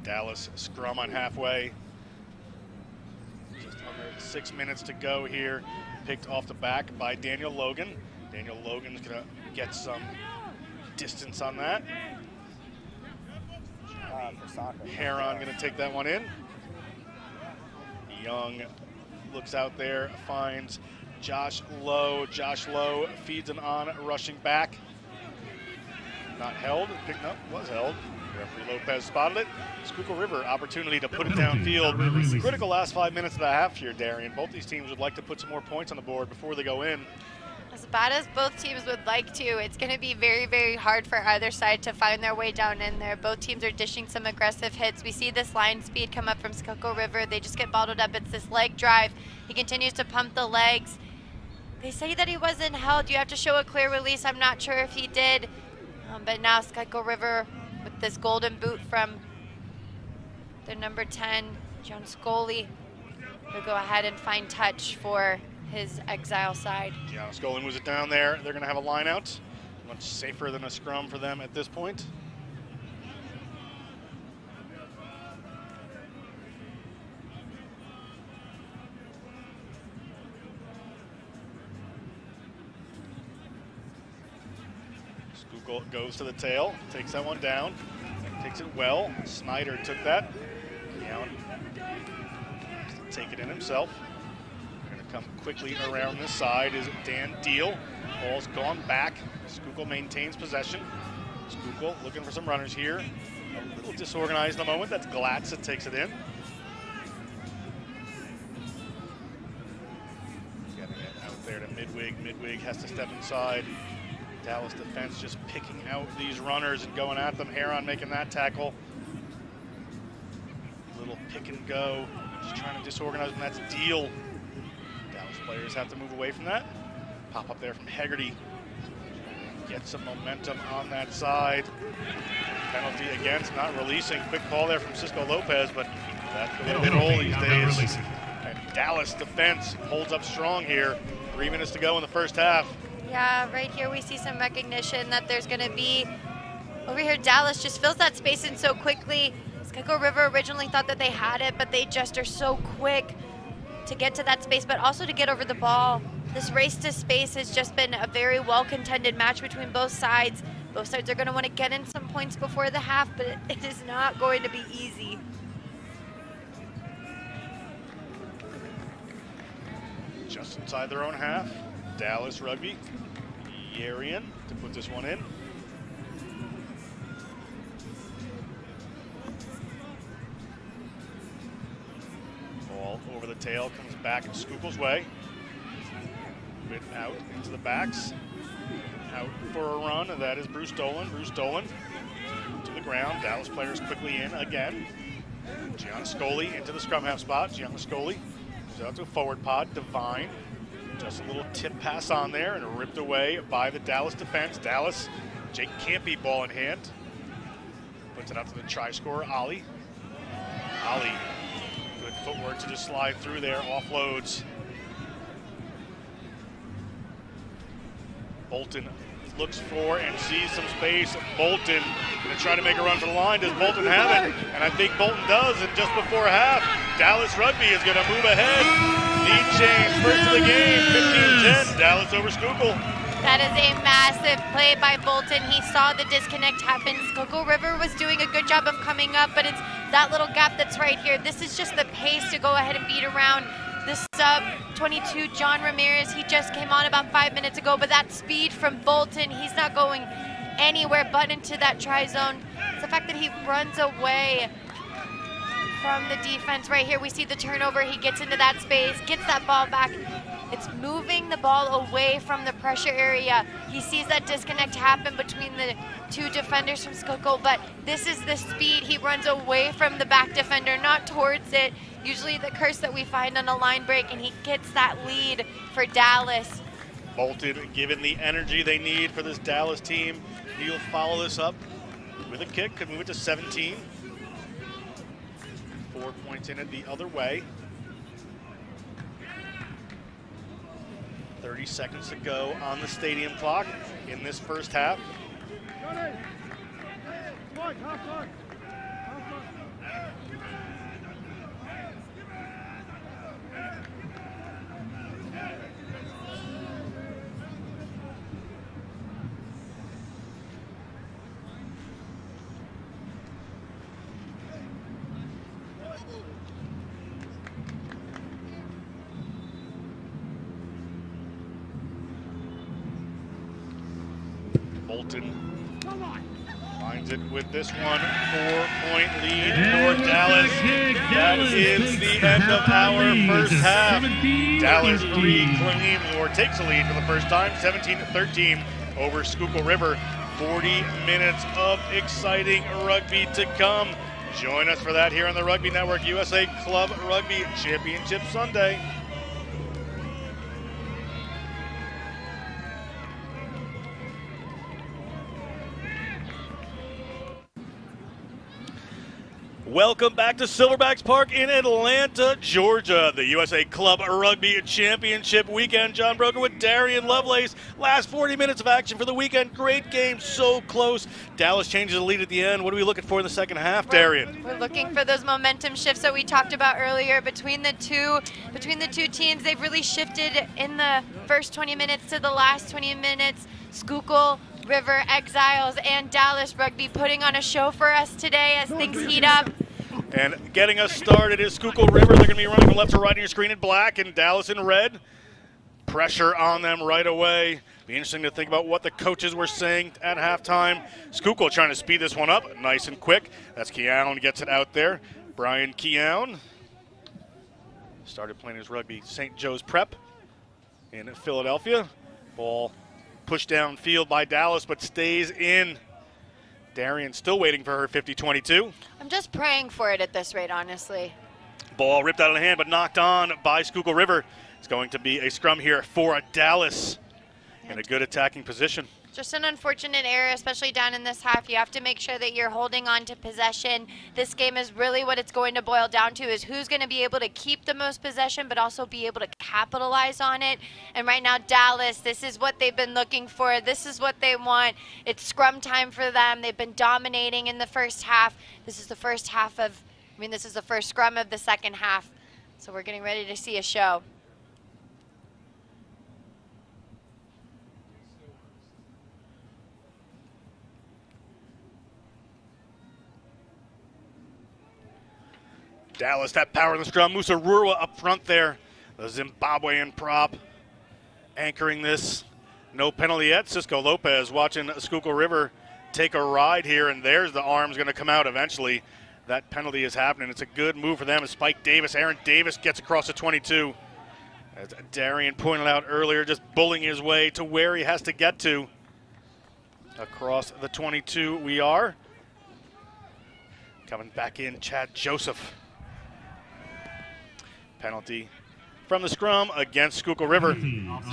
Dallas scrum on halfway. Just under 6 minutes to go here. Picked off the back by Daniel Logan. Daniel Logan's gonna get some distance on that. Heron gonna take that one in. Young looks out there, finds Josh Lowe. Josh Lowe feeds him on, rushing back. Not held, picked up, was held. Referee Lopez spotted it. Schuylkill River, opportunity to put it downfield. Critical last 5 minutes of the half here, Darian. Both these teams would like to put some more points on the board before they go in. As bad as both teams would like to, it's going to be very, very hard for either side to find their way down in there. Both teams are dishing some aggressive hits. We see this line speed come up from Schuylkill River. They just get bottled up. It's this leg drive. He continues to pump the legs. They say that he wasn't held. You have to show a clear release. I'm not sure if he did. But now Schuylkill River with this golden boot from the number 10, John Scully, will go ahead and find touch for his Exile side. Yeah, Scully moves it down there. They're going to have a line out. Much safer than a scrum for them at this point. Schuykill goes to the tail, takes that one down, takes it well. Snyder took that. Down. Take it in himself. Going to come quickly around this side is Dan Deal. Ball's gone back. Schuykill maintains possession. Schuykill looking for some runners here. A little disorganized in the moment. That's Glatz that takes it in. Getting it out there to Midwig. Midwig has to step inside. Dallas defense just picking out these runners and going at them. Heron making that tackle. Little pick and go. Just trying to disorganize them. That's Deal. Dallas players have to move away from that. Pop up there from Hegarty. Get some momentum on that side. Penalty against, not releasing. Quick call there from Cisco Lopez, but that's the way they roll these days. And Dallas defense holds up strong here. 3 minutes to go in the first half. Yeah, right here we see some recognition that there's going to be, over here Dallas just fills that space in so quickly. Schuykill River originally thought that they had it, but they just are so quick to get to that space, but also to get over the ball. This race to space has just been a very well-contended match between both sides. Both sides are going to want to get in some points before the half, but it is not going to be easy. Just inside their own half, Dallas Rugby. Yarian to put this one in. Ball over the tail, comes back in Schuykkill's way. Bit out into the backs. Out for a run, and that is Bruce Dolan. Bruce Dolan to the ground. Dallas players quickly in again. Gianna Scully into the scrum half spot. Gianna Scully goes out to a forward pod. Divine. Just a little tip pass on there and ripped away by the Dallas defense. Dallas, Jake Campy ball in hand. Puts it out to the try scorer, Ali. Ali, good footwork to just slide through there, offloads. Bolton looks for and sees some space. Bolton going to try to make a run for the line. Does Bolton have it? And I think Bolton does. And just before half, Dallas Rugby is going to move ahead. Lead change, first of the game, 15-10. Dallas over Schuykill. That is a massive play by Bolton. He saw the disconnect happen. Schuykill River was doing a good job of coming up, but it's that little gap that's right here. This is just the pace to go ahead and beat around the sub 22, John Ramirez. He just came on about 5 minutes ago, but that speed from Bolton, he's not going anywhere but into that try zone. It's the fact that he runs away from the defense. Right here we see the turnover. He gets into that space, gets that ball back. It's moving the ball away from the pressure area. He sees that disconnect happen between the two defenders from Schuykill, but this is the speed. He runs away from the back defender, not towards it. Usually the curse that we find on a line break, and he gets that lead for Dallas. Bolton, given the energy they need for this Dallas team, he'll follow this up with a kick, could move it to 17. 4 points in it the other way. 30 seconds to go on the stadium clock in this first half. Bolton finds it with this one. 4-point lead for Dallas. That is the end of our first half. Dallas reclaims or takes a lead for the first time, 17-13 over Schuykill River. 40 minutes of exciting rugby to come. Join us for that here on the Rugby Network, USA Club Rugby Championship Sunday. Welcome back to Silverbacks Park in Atlanta, Georgia. The USA Club Rugby Championship weekend. John Brogan with Darian Lovelace. Last 40 minutes of action for the weekend. Great game, so close. Dallas changes the lead at the end. What are we looking for in the second half, Darian? We're looking for those momentum shifts that we talked about earlier between the two teams. They've really shifted in the first 20 minutes to the last 20 minutes. Schuykill River Exiles and Dallas Rugby putting on a show for us today as things heat up. And getting us started is Schuykill River. They're going to be running from left to right on your screen in black and Dallas in red. Pressure on them right away. Be interesting to think about what the coaches were saying at halftime. Schuykill trying to speed this one up nice and quick. That's Keown gets it out there. Brian Keown started playing his rugby St. Joe's Prep in Philadelphia. Ball pushed downfield by Dallas, but stays in. Darian still waiting for her 50-22. I'm just praying for it at this rate, honestly. Ball ripped out of the hand, but knocked on by Schuykill River. It's going to be a scrum here for Dallas in a good attacking position. Just an unfortunate error, especially down in this half. You have to make sure that you're holding on to possession. This game is really what it's going to boil down to, is who's going to be able to keep the most possession but also be able to capitalize on it. And right now, Dallas, this is what they've been looking for. This is what they want. It's scrum time for them. They've been dominating in the first half. This is the first half of, this is the first scrum of the second half. So we're getting ready to see a show. Dallas, that power in the scrum. Musa Rurwa up front there. The Zimbabwean prop anchoring this. No penalty yet. Cisco Lopez watching Schuykill River take a ride here, and there's the arms going to come out eventually. That penalty is happening. It's a good move for them. As Spike Davis, Aaron Davis gets across the 22. As Darian pointed out earlier, just bullying his way to where he has to get to. Across the 22 we are. Coming back in, Chad Joseph. Penalty from the scrum against Schuykill River.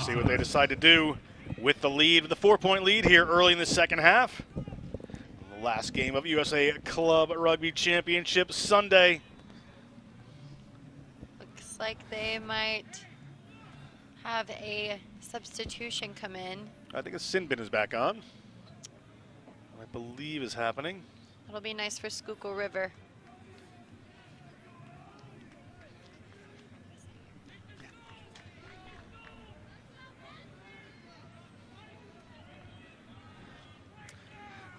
See what they decide to do with the lead, the 4-point lead here early in the second half. The last game of USA Club Rugby Championship Sunday. Looks like they might have a substitution come in. I think a sin bin is back on. I believe is happening. That'll be nice for Schuykill River.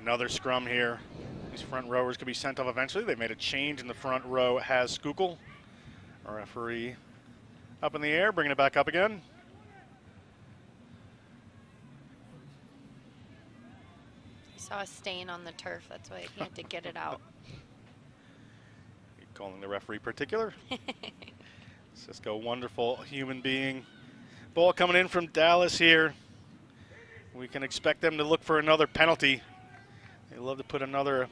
Another scrum here. These front rowers could be sent off eventually. They made a change in the front row. Has Schuykill. Our referee up in the air, bringing it back up again. He saw a stain on the turf. That's why he had to get it out. You're calling the referee particular? Cisco, wonderful human being. Ball coming in from Dallas here. We can expect them to look for another penalty. They love to put another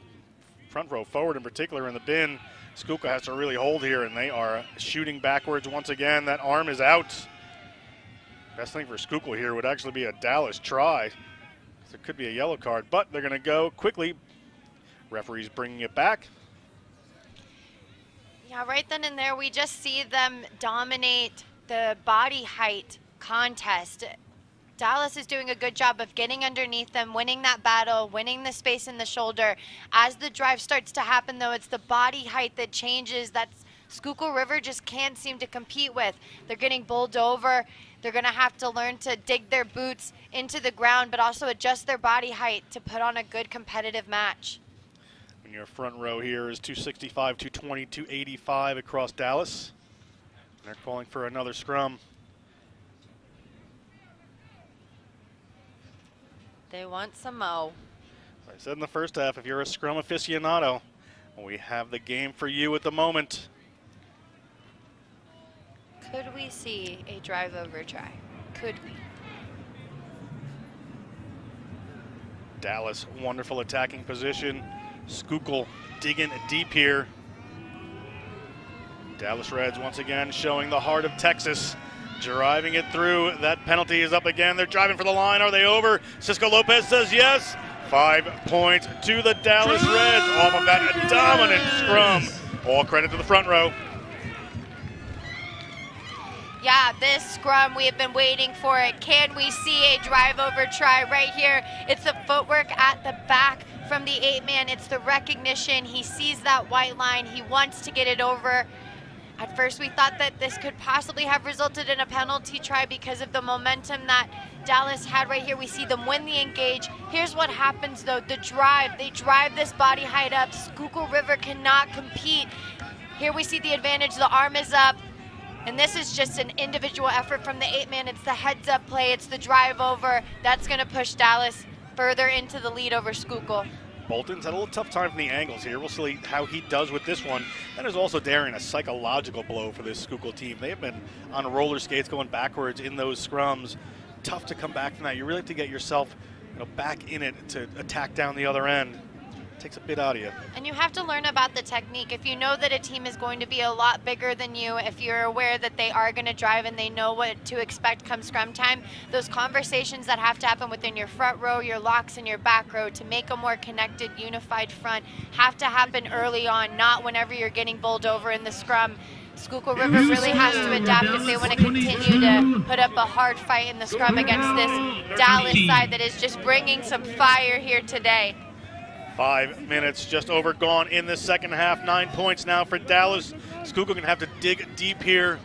front row forward in particular in the bin. Schuykill has to really hold here, and they are shooting backwards once again. That arm is out. Best thing for Schuykill here would actually be a Dallas try. There could be a yellow card, but they're going to go quickly. Referee's bringing it back. Yeah, right then and there, we just see them dominate the body height contest. Dallas is doing a good job of getting underneath them, winning that battle, winning the space in the shoulder. As the drive starts to happen, though, it's the body height that changes. That's Schuykill River just can't seem to compete with. They're getting bowled over. They're going to have to learn to dig their boots into the ground, but also adjust their body height to put on a good competitive match. And your front row here is 265, 220, 285 across Dallas. And they're calling for another scrum. They want some mo. As I said in the first half, if you're a scrum aficionado, we have the game for you at the moment. Could we see a drive over try? Could we? Dallas, wonderful attacking position. Schuykill digging deep here. Dallas Reds once again showing the heart of Texas. Driving it through. That penalty is up again. They're driving for the line. Are they over? Cisco Lopez says yes. 5 points to the Dallas Reds off of that dominant scrum. All credit to the front row. Yeah, this scrum, we have been waiting for it. Can we see a drive over try right here? It's the footwork at the back from the 8-man. It's the recognition. He sees that white line. He wants to get it over. At first, we thought that this could possibly have resulted in a penalty try because of the momentum that Dallas had right here. We see them win the engage. Here's what happens though, the drive. They drive this body height up. Schuykill River cannot compete. Here we see the advantage, the arm is up. And this is just an individual effort from the 8-man. It's the heads up play, it's the drive over. That's gonna push Dallas further into the lead over Schuykill. Bolton's had a little tough time from the angles here. We'll see how he does with this one. That is also daring a psychological blow for this Schuykill team. They have been on roller skates going backwards in those scrums. Tough to come back from that. You really have to get yourself back in it to attack down the other end. Takes a bit out of you. And you have to learn about the technique. If you know that a team is going to be a lot bigger than you, if you're aware that they are going to drive and they know what to expect come scrum time, those conversations that have to happen within your front row, your locks, and your back row to make a more connected, unified front have to happen early on, not whenever you're getting bowled over in the scrum. Schuykill River really has to adapt if they want to continue to put up a hard fight in the scrum against this Dallas side that is just bringing some fire here today. 5 minutes just over gone in the second half. 9 points now for Dallas. Schuykill going to have to dig deep here.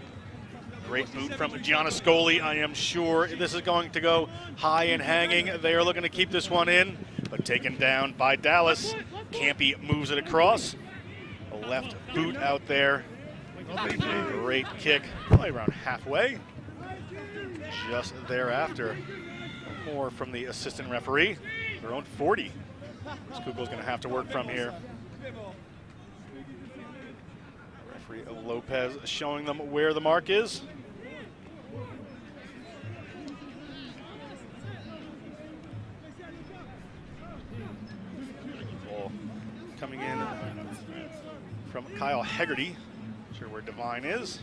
Great boot from Gianna Scoli. I am sure this is going to go high and hanging. They are looking to keep this one in, but taken down by Dallas. Campy moves it across. A left boot out there. A great kick, probably around halfway. Just thereafter. More from the assistant referee. Their own 40. Schuykkill's going to have to work from here. Referee Lopez showing them where the mark is. Ball coming in from Kyle Hegarty. Not sure where Divine is.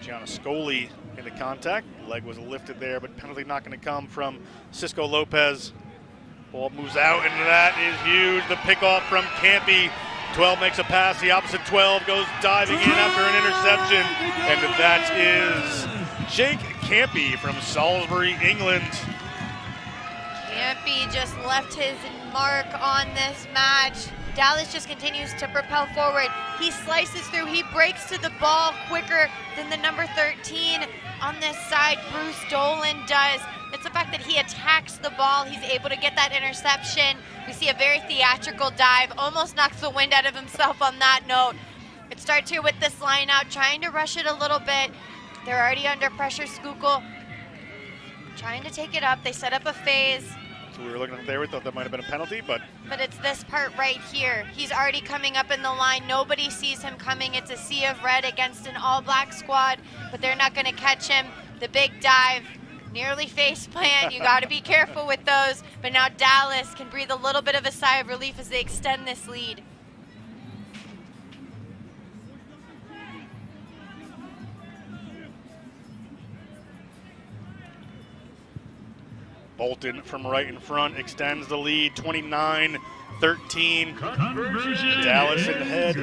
Gianna Scoli into contact. Leg was lifted there, but penalty not going to come from Cisco Lopez. Ball moves out, and that is huge. The pickoff from Campy. 12 makes a pass. The opposite 12 goes diving in after an interception. And that is Jake Campy from Salisbury, England. Campy just left his mark on this match. Dallas just continues to propel forward. He slices through. He breaks to the ball quicker than the number 13 on this side, Bruce Dolan does. It's the fact that he attacks the ball. He's able to get that interception. We see a very theatrical dive, almost knocks the wind out of himself on that note. It starts here with this line out, trying to rush it a little bit. They're already under pressure, Schuykill trying to take it up. They set up a phase. So we were looking up there, we thought that might have been a penalty, but it's this part right here. He's already coming up in the line. Nobody sees him coming. It's a sea of red against an all-black squad, but they're not going to catch him. The big dive. Nearly face plant. You got to be careful with those. But now Dallas can breathe a little bit of a sigh of relief as they extend this lead. Bolton from right in front extends the lead, 29-13. Dallas in the head,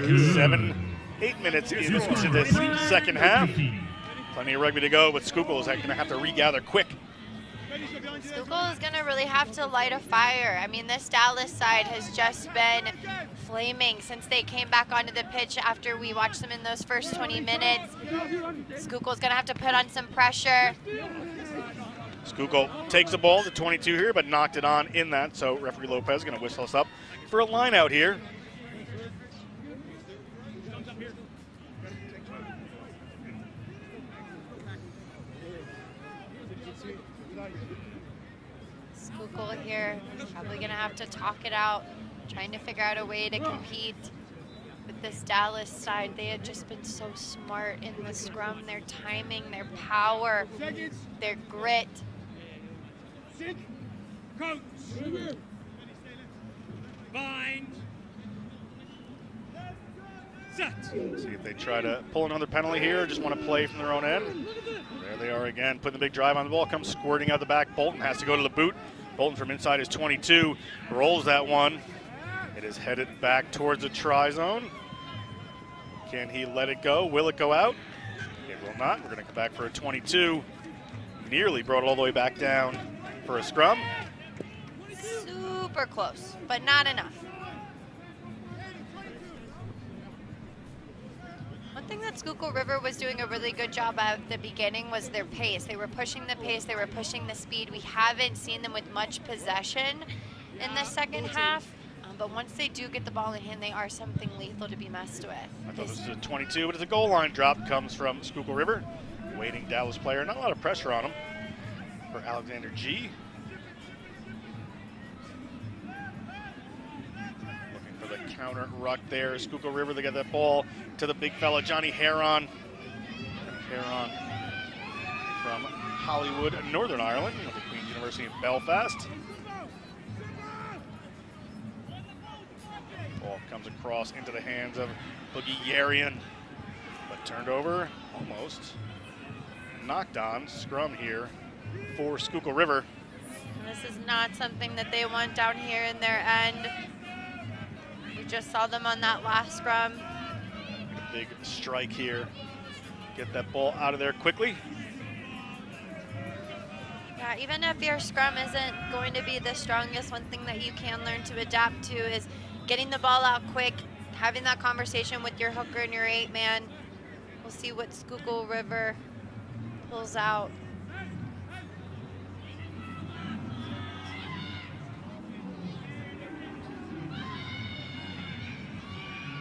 8 minutes into this second half. Plenty of rugby to go, but Schuykill is going to have to regather quick. Schuykill is going to really have to light a fire. I mean, this Dallas side has just been flaming since they came back onto the pitch after we watched them in those first 20 minutes. Schuykill is going to have to put on some pressure. Schuykill takes the ball to 22 here, but knocked it on in that, so referee Lopez is going to whistle us up for a line out here. Schuykill here, probably going to have to talk it out, trying to figure out a way to compete with this Dallas side. They had just been so smart in the scrum, their timing, their power, their grit. Coach. Bind. Set. See if they try to pull another penalty here or just want to play from their own end. There they are again, putting the big drive on the ball, comes squirting out the back. Bolton has to go to the boot. Bolton from inside his 22, rolls that one. It is headed back towards the try zone. Can he let it go? Will it go out? It will not. We're going to come back for a 22. Nearly brought it all the way back down for a scrum. Super close, but not enough. One Something that Schuykill River was doing a really good job at the beginning was their pace. They were pushing the pace, they were pushing the speed. We haven't seen them with much possession in the second half, but once they do get the ball in hand, they are something lethal to be messed with. I thought this was a 22, but it's a goal line drop, comes from Schuykill River. Waiting Dallas player, not a lot of pressure on him for Alexander G. Looking for the counter ruck there. Schuykill River, they got that ball to the big fella, Johnny Heron. Heron from Hollywood, Northern Ireland, with the Queen's University in Belfast. Ball comes across into the hands of Boogie Yarian, but turned over almost. Knocked on scrum here for Schuykill River. This is not something that they want down here in their end. We just saw them on that last scrum. A big strike here. Get that ball out of there quickly. Yeah, even if your scrum isn't going to be the strongest, one thing that you can learn to adapt to is getting the ball out quick, having that conversation with your hooker and your 8-man. We'll see what Schuykill River pulls out.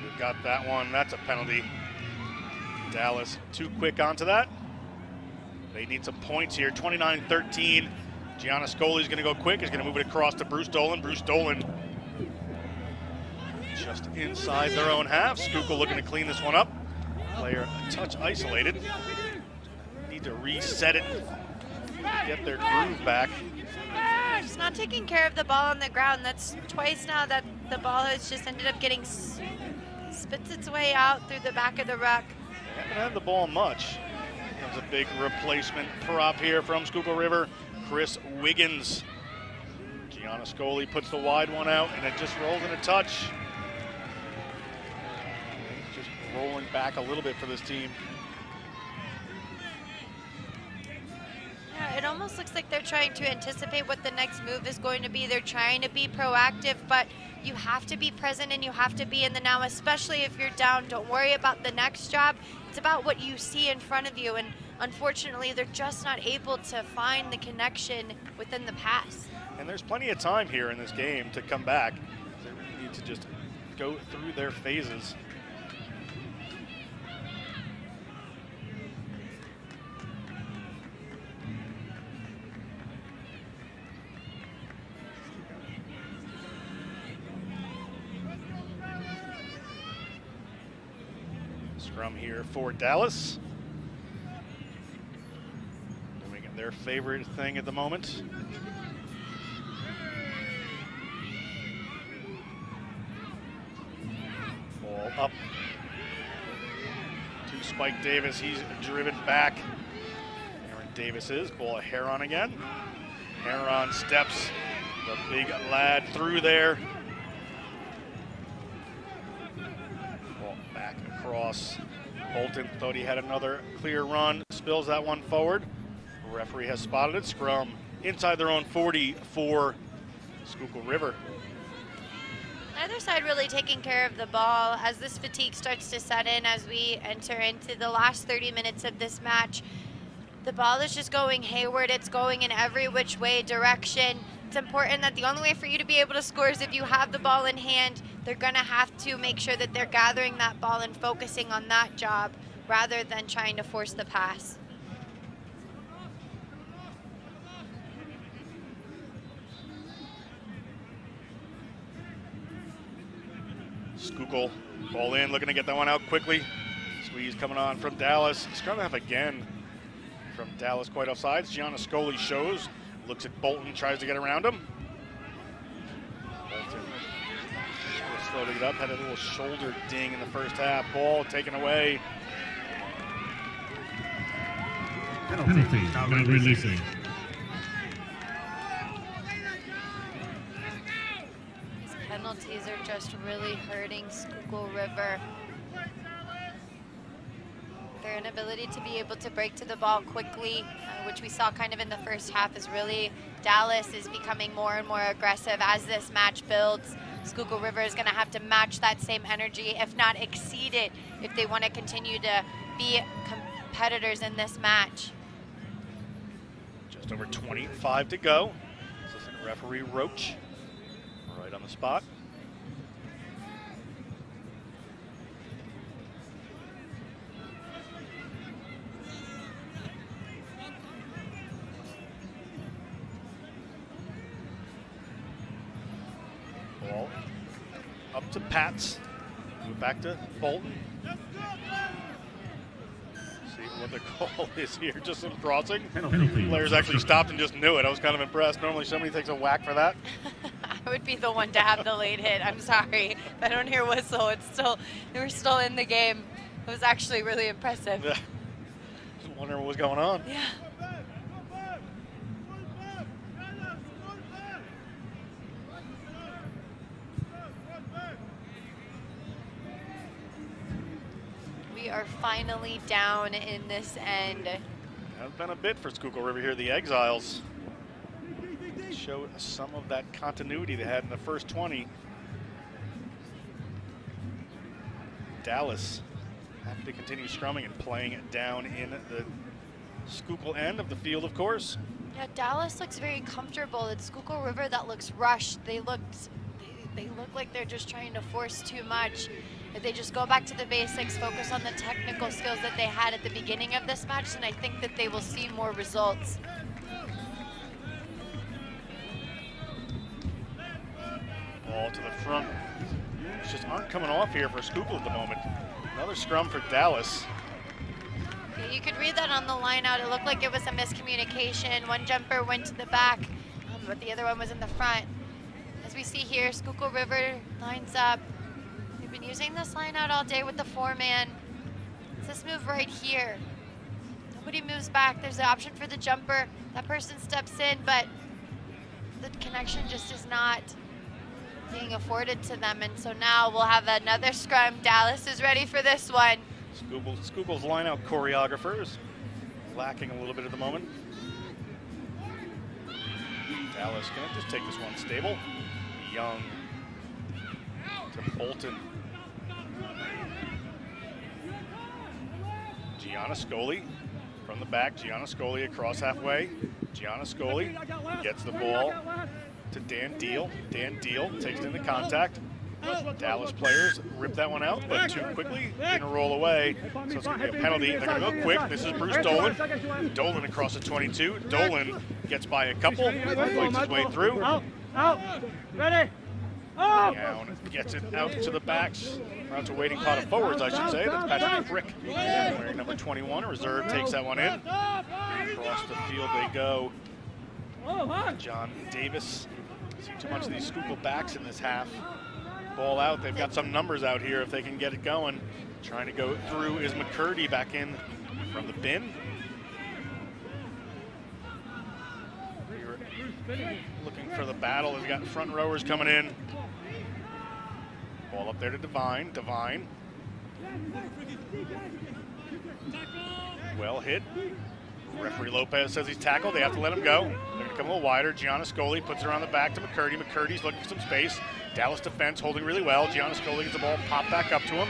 We've got that one. That's a penalty. Dallas too quick onto that. They need some points here. 29-13. Gianna Scully's going to go quick. He's going to move it across to Bruce Dolan. Bruce Dolan just inside their own half. Schuykill looking to clean this one up. Player a touch isolated. Need to reset it, get their groove back. Just not taking care of the ball on the ground. That's twice now that the ball has just ended up getting spits its way out through the back of the ruck. They haven't had the ball much. Comes a big replacement prop here from Schuykill River, Chris Wiggins. Gianna Scully puts the wide one out, and it just rolls in a touch. Just rolling back a little bit for this team. Yeah, it almost looks like they're trying to anticipate what the next move is going to be. They're trying to be proactive, but you have to be present and you have to be in the now, especially if you're down. Don't worry about the next job. It's about what you see in front of you, and unfortunately, they're just not able to find the connection within the pass. And there's plenty of time here in this game to come back. They really need to just go through their phases. Scrum here for Dallas. Doing it their favorite thing at the moment. Ball up to Spike Davis. He's driven back. Aaron Davis is. Ball Heron again. Heron steps the big lad through there. Ball back across. Bolton thought he had another clear run. Spills that one forward. Referee has spotted it. Scrum inside their own 40 for Schuykill River. Neither side really taking care of the ball as this fatigue starts to set in as we enter into the last 30 minutes of this match. The ball is just going hayward. It's going in every which way direction. It's important that the only way for you to be able to score is if you have the ball in hand. They're gonna have to make sure that they're gathering that ball and focusing on that job rather than trying to force the pass. Schuykill, ball in, looking to get that one out quickly. Squeeze coming on from Dallas. Scrum half again from Dallas, quite offsides. Gianna Scully shows, looks at Bolton, tries to get around him. Bolton slow to get up, had a little shoulder ding in the first half. Ball taken away. Penalty, not releasing. Penalties are just really hurting Schuykill River. Their inability to be able to break to the ball quickly, which we saw kind of in the first half, is really Dallas is becoming more and more aggressive as this match builds. Schuykill River is going to have to match that same energy, if not exceed it, if they want to continue to be competitors in this match. Just over 25 to go. Assistant referee Roach right on the spot. Ball up to Pats. Move back to Bolton. See what the call is here. Just some crossing. Penalty. Players actually stopped and just knew it. I was kind of impressed. Normally somebody takes a whack for that. I would be the one to have the late hit. I'm sorry. If I don't hear whistle, they were still in the game. It was actually really impressive. Yeah. Just wondering what was going on. Yeah. We are finally down in this end. Has been a bit for Schuykill River here. The Exiles showed some of that continuity they had in the first 20. Dallas happy to continue scrumming and playing it down in the Schuykill end of the field, of course. Yeah, Dallas looks very comfortable. It's Schuykill River that looks rushed. They look like they're just trying to force too much. If they just go back to the basics, focus on the technical skills that they had at the beginning of this match, and I think that they will see more results. Ball to the front. Just aren't coming off here for Schuykill at the moment. Another scrum for Dallas. Yeah, you could read that on the line out. It looked like it was a miscommunication. One jumper went to the back, but the other one was in the front. As we see here, Schuykill River lines up. We've been using this line out all day with the 4-man. It's this move right here. Nobody moves back. There's the option for the jumper. That person steps in, but the connection just is not being afforded to them. And so now we'll have another scrum. Dallas is ready for this one. Schuykkill's line-out choreographer is lacking a little bit at the moment. Dallas gonna just take this one stable. Young to Bolton. Gianna Scully from the back. Gianna Scully across halfway. Gianna Scully gets the ball to Dan Deal. Dan Deal takes it into contact. Dallas players rip that one out, but too quickly, gonna roll away. So it's gonna be a penalty. They're gonna go quick. This is Bruce Dolan. Dolan across the 22. Dolan gets by a couple, fights his way through. Out, ready, Down, gets it out to the backs, or out to waiting pot of forwards, I should say. That's Patrick Frick, wearing number 21. A reserve takes that one in. Across the field they go. John Davis. See too much of these Schuykill backs in this half. Ball out. They've got some numbers out here if they can get it going. Trying to go through is McCurdy back in from the bin. Looking for the battle. They've got front rowers coming in. Ball up there to Devine. Devine. Well hit. Referee Lopez says he's tackled. They have to let him go. They're going to come a little wider. Gianna Scully puts it around the back to McCurdy. McCurdy's looking for some space. Dallas defense holding really well. Gianna Scully gets the ball popped back up to him.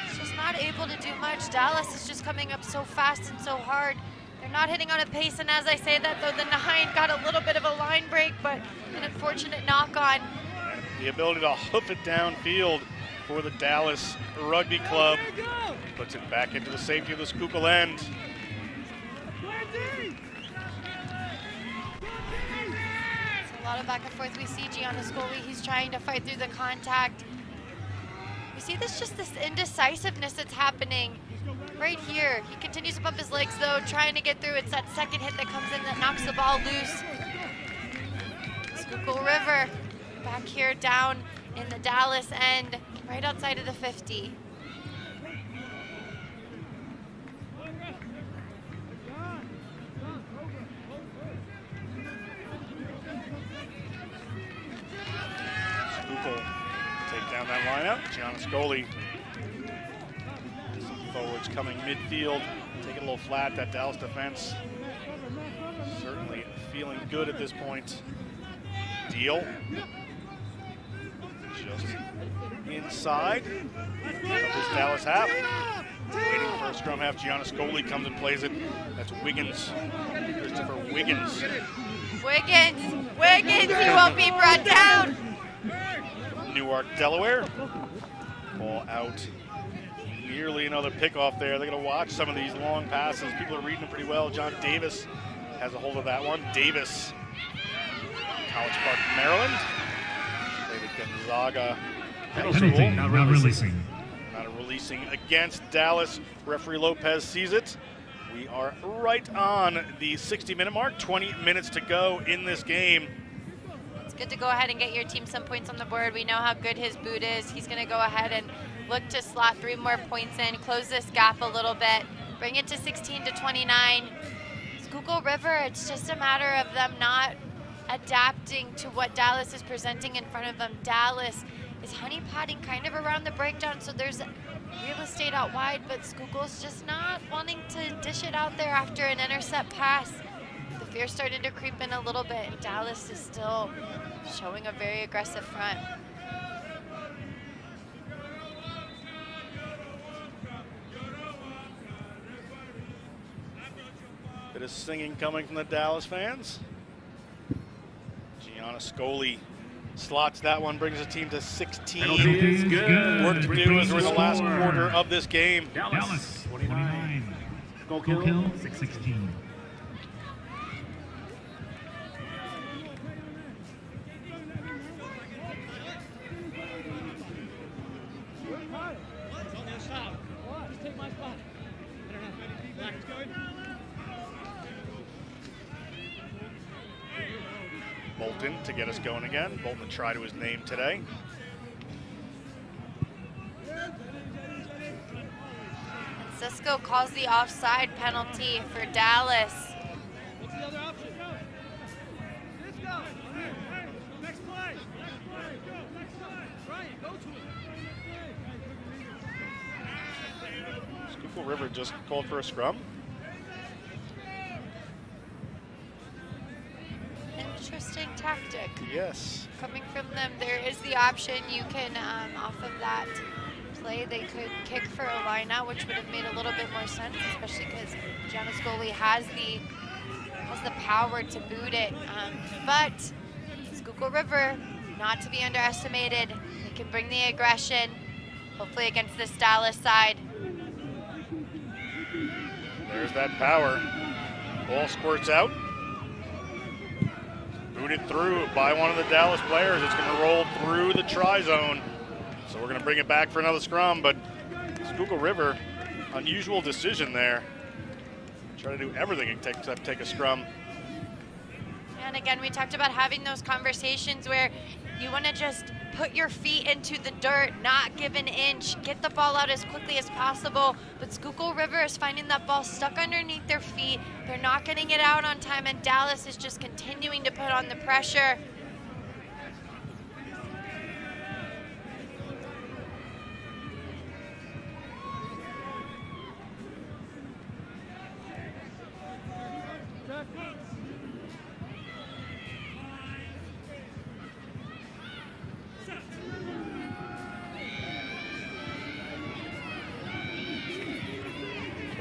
It's just not able to do much. Dallas is just coming up so fast and so hard. They're not hitting on a pace, and as I say that, though, the 9 got a little bit of a line break, but an unfortunate knock-on. The ability to hoof it downfield for the Dallas Rugby Club. Puts it back into the safety of the Schuykill end. A lot of back and forth. We see Gianna Scully. He's trying to fight through the contact. We see this indecisiveness that's happening right here. He continues to bump his legs though, trying to get through. It's that second hit that comes in that knocks the ball loose. Schuykill River back here down in the Dallas end, right outside of the 50. Take down that lineup. Gianna Scully. Some forwards coming midfield. Take it a little flat. That Dallas defense certainly feeling good at this point. Deal. just inside of this Dallas half. Waiting for a scrum half. Gianna Scoli comes and plays it. That's Wiggins. Christopher Wiggins. Wiggins, you won't be brought down. Newark, Delaware. Ball out. Nearly another pickoff there. They're going to watch some of these long passes. People are reading them pretty well. John Davis has a hold of that one. Davis, College Park, Maryland. David Gonzaga. Penalty, not releasing. Not a releasing against Dallas. Referee Lopez sees it. We are right on the 60-minute mark. 20 minutes to go in this game. It's good to go ahead and get your team some points on the board. We know how good his boot is. He's going to go ahead and look to slot 3 more points in, close this gap a little bit, bring it to 16 to 29. Schuykill River, it's just a matter of them not adapting to what Dallas is presenting in front of them. Dallas is honeypotting kind of around the breakdown, so there's real estate out wide, but Schuykkill's just not wanting to dish it out there after an intercept pass. The fear started to creep in a little bit, and Dallas is still showing a very aggressive front. Bit of singing coming from the Dallas fans. Gianna Scoli slots that one, brings the team to 16. Penalty is good. Work to do as we're in the last quarter of this game. Dallas, 29. Schuykill, 16. Bolton to get us going again. Bolton to try to his name today. Cisco calls the offside penalty for Dallas. What's the other option? Cisco! Next play! Go, next play! Ryan, go to it! Schuykill River just called for a scrum. Interesting tactic. Yes. Coming from them, there is the option you can, off of that play, they could kick for a line out, which would have made a little bit more sense, especially because Gianna Scoli has the power to boot it. But Schuykill River, not to be underestimated. They can bring the aggression, hopefully against this Dallas side. There's that power. Ball squirts out. Booted through by one of the Dallas players. It's going to roll through the tri-zone. So we're going to bring it back for another scrum, but Schuykill River, unusual decision there. Try to do everything except take a scrum. And again, we talked about having those conversations where you want to just put your feet into the dirt, not give an inch, get the ball out as quickly as possible. But Schuykill River is finding that ball stuck underneath their feet. They're not getting it out on time, and Dallas is just continuing to put on the pressure.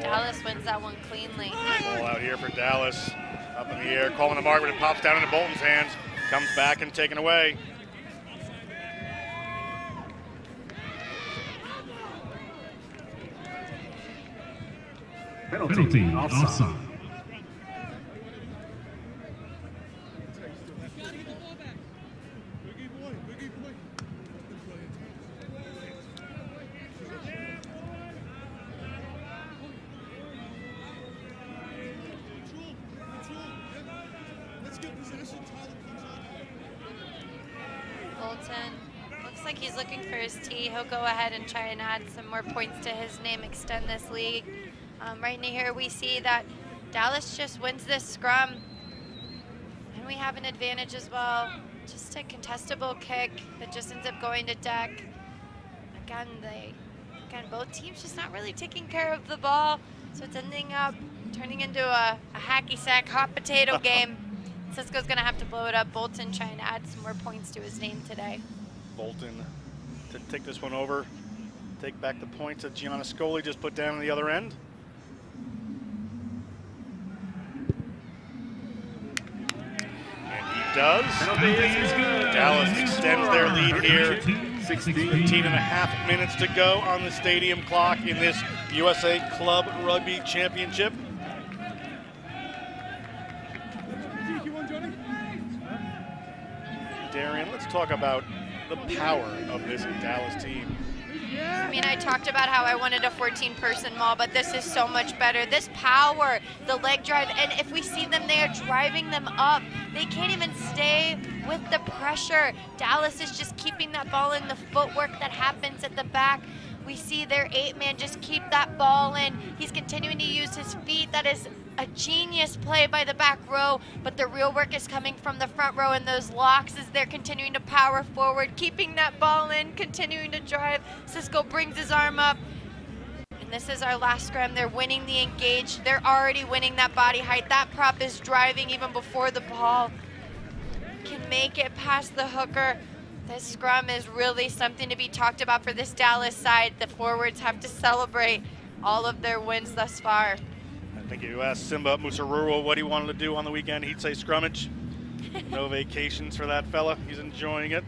Dallas wins that one cleanly. Ball out here for Dallas. Up in the air, calling the mark, but it pops down into Bolton's hands. Comes back and taken away. Penalty, offside. Bolton looks like he's looking for his tee. He'll go ahead and try and add some more points to his name, extend this lead. Right now here we see that Dallas just wins this scrum, and we have an advantage as well. Just a contestable kick that just ends up going to deck. Again, both teams just not really taking care of the ball, so it's ending up turning into a hacky sack hot potato game. Cisco's gonna have to blow it up. Bolton trying to add some more points to his name today. Bolton to take this one over, take back the points that Gianniscoli just put down on the other end. And he does. Dallas extends their lead here. 15.5 minutes to go on the stadium clock in this USA Club Rugby Championship. Darian, let's talk about the power of this Dallas team. I mean, I talked about how I wanted a 14-person maul, but this is so much better. This power, the leg drive, and if we see them, they are driving them up. They can't even stay with the pressure. Dallas is just keeping that ball in, the footwork that happens at the back. We see their 8-man just keep that ball in. He's continuing to use his feet. That is a genius play by the back row, but the real work is coming from the front row and those locks as they're continuing to power forward, keeping that ball in, continuing to drive. Cisco brings his arm up, and this is our last scrum. They're winning the engage. They're already winning that body height. That prop is driving even before the ball can make it past the hooker. This scrum is really something to be talked about for this Dallas side. The forwards have to celebrate all of their wins thus far. I think if you asked Simba Musaruro what he wanted to do on the weekend, he'd say scrummage. No vacations for that fella. He's enjoying it.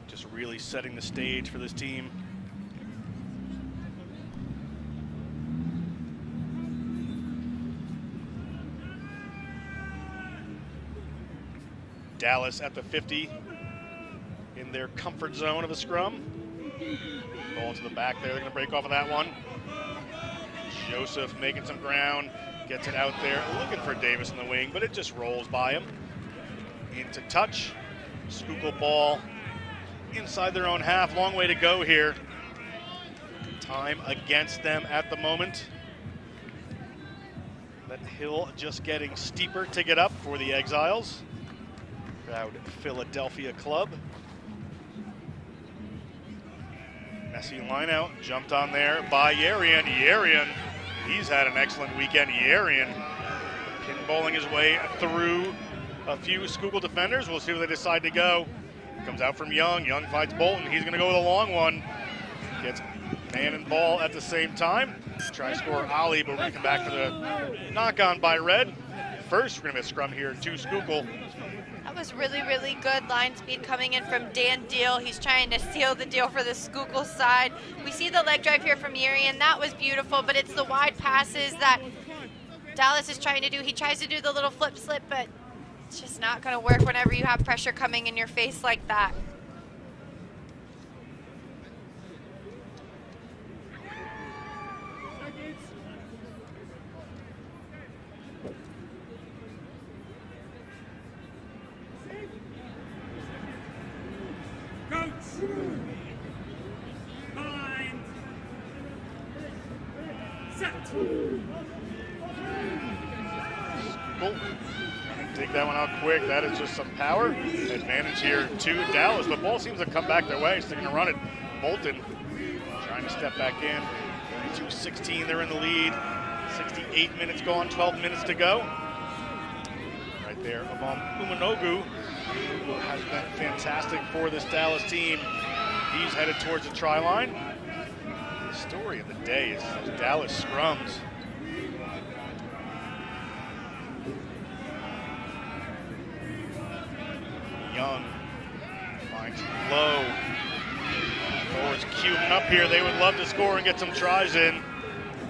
Just really setting the stage for this team. Dallas at the 50 in their comfort zone of a scrum. Ball to the back there, they're gonna break off of that one. Joseph making some ground, gets it out there, looking for Davis in the wing, but it just rolls by him. Into touch, Schuykill ball inside their own half, long way to go here. Time against them at the moment. That hill just getting steeper to get up for the Exiles. Proud Philadelphia club. Messy line out, jumped on there by Yerian. Yerian, he's had an excellent weekend. Yerian pinballing his way through a few Schuykill defenders. We'll see where they decide to go. Comes out from Young. Young fights Bolton. He's going to go with a long one. Gets man and ball at the same time. Try to score Ali, but we're going to come back for the knock-on by Red. First, we're going to have a scrum here to Schuykill. That was really, really good line speed coming in from Dan Deal. He's trying to seal the deal for the Schuykill side. We see the leg drive here from Yerian. That was beautiful, but it's the wide passes that Dallas is trying to do. He tries to do the little flip slip, but it's just not going to work whenever you have pressure coming in your face like that. Take that one out quick. That is just some power. Advantage here to Dallas. The ball seems to come back their way, so they're going to run it. Bolton trying to step back in. 32-16, they're in the lead. 68 minutes gone, 12 minutes to go. Right there, Amon Umanogu, who has been fantastic for this Dallas team. He's headed towards the try line. The story of the day is those Dallas scrums. Young finds low. Forwards queuing up here. They would love to score and get some tries in.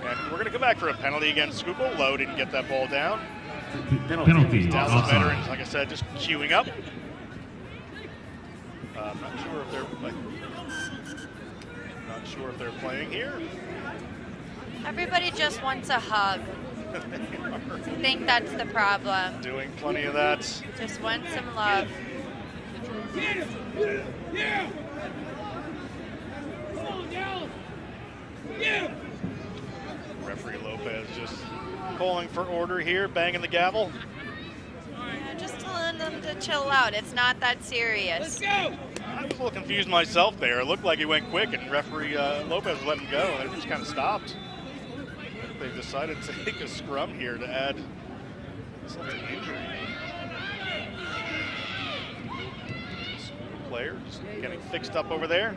And we're going to go back for a penalty against Schuykill. Low didn't get that ball down. Penalty. Dallas veterans, like I said, just queuing up. Not sure if they're playing here. Everybody just wants a hug. I think that's the problem. Doing plenty of that. Just want some love. Referee Lopez just calling for order here, banging the gavel. Yeah, just telling them to chill out. It's not that serious. Let's go! I was a little confused myself there. It looked like he went quick, and referee Lopez let him go, and it just kind of stopped. they've decided to take a scrum here to add insult to injury. Player just getting fixed up over there.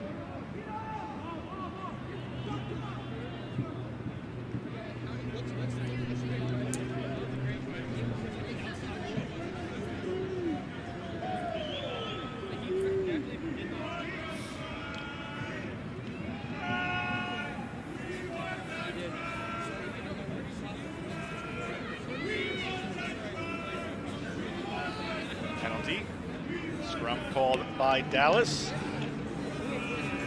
Scrum called by Dallas.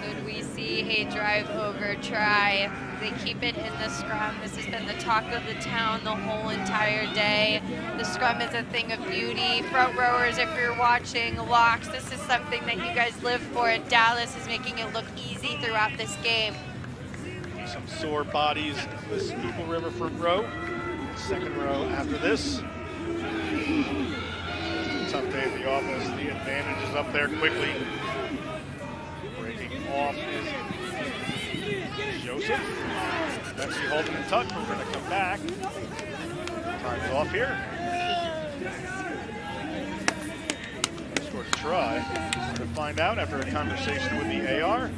Could we see a drive over try? They keep it in the scrum. This has been the talk of the town the whole entire day. The scrum is a thing of beauty. Front rowers, if you're watching, locks, this is something that you guys live for. Dallas is making it look easy throughout this game. Some sore bodies, the Schuykill River front row. Second row after this. Tough day at the office. The advantage is up there quickly. Breaking off is Joseph. That's the holding and tuck. We're going to come back. Time's off here. Scored a try. We're going to find out after a conversation with the AR.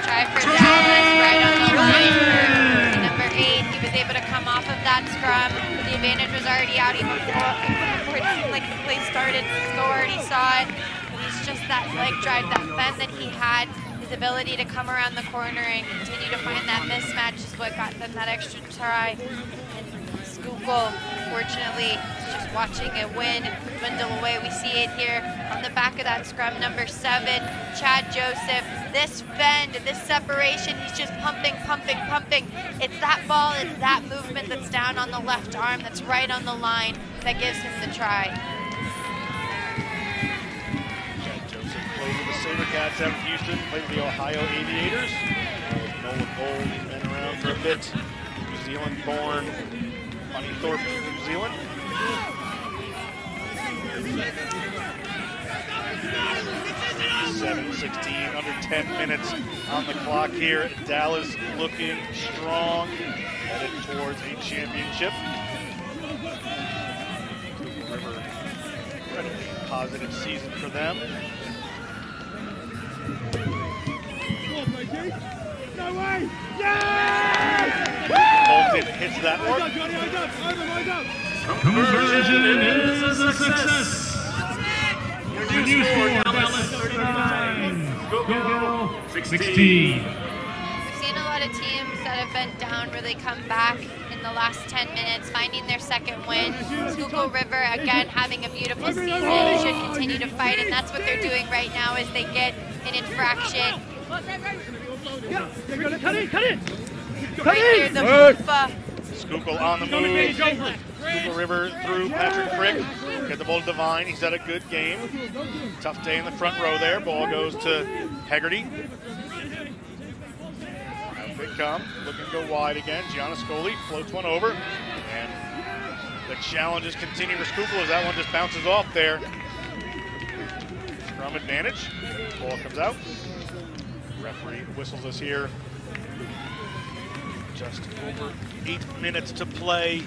Try for Dallas, right on the line for number 8. He was able to come off of that scrum. The advantage was already out even before it seemed like the play started. Cisco already saw it. It was just that leg drive, that bend that he had. His ability to come around the corner and continue to find that mismatch is what got them that extra try. And Schuykill, unfortunately, is just watching it dwindle away. We see it here on the back of that scrum, number 7, Chad Joseph. This bend, this separation, he's just pumping, pumping, pumping. It's that ball, it's that movement that's down on the left arm, that's right on the line, that gives him the try. Chad Joseph played with the SaberCats out of Houston, played with the Ohio Aviators. Nolan Bold, he's been around for a bit. New Zealand born, Bunnythorpe, New Zealand. 7:16, under 10 minutes on the clock here. Dallas looking strong, headed towards a championship. River, incredibly positive season for them. No way! Yeah! Bolton hits that one. Conversion is a success. Your new score, Dallas 39. Schuykill 16. We've seen a lot of teams that have been down really come back in the last 10 minutes, finding their second win. Schuykill River, again, having a beautiful season, should continue to fight, and that's what they're doing right now as they get an infraction. Cut it! Right here, the Mufa. Schuykill on the move. Schuykill River through Patrick Frick. Get the ball to Devine. He's had a good game. Tough day in the front row there. Ball goes to Hegarty. Out they come. Looking to go wide again. Gianna Scoli floats one over. And the challenges continue for Schuykill as that one just bounces off there. Scrum advantage. Ball comes out. Referee whistles us here. Just over 8 minutes to play.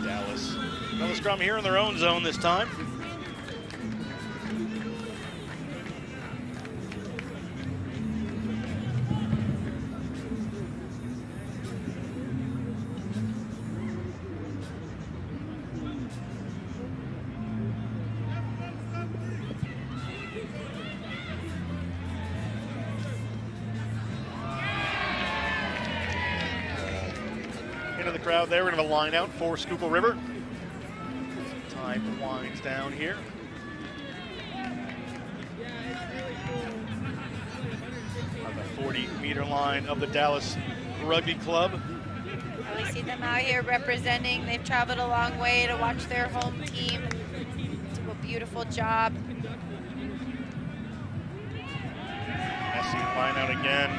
Dallas. Another scrum here in their own zone this time. Into the crowd there. We're going to have a line out for Schuykill River. Time winds down here. The 40-meter line of the Dallas Rugby Club. We see them out here representing. They've traveled a long way to watch their home team do a beautiful job. Messy line out again.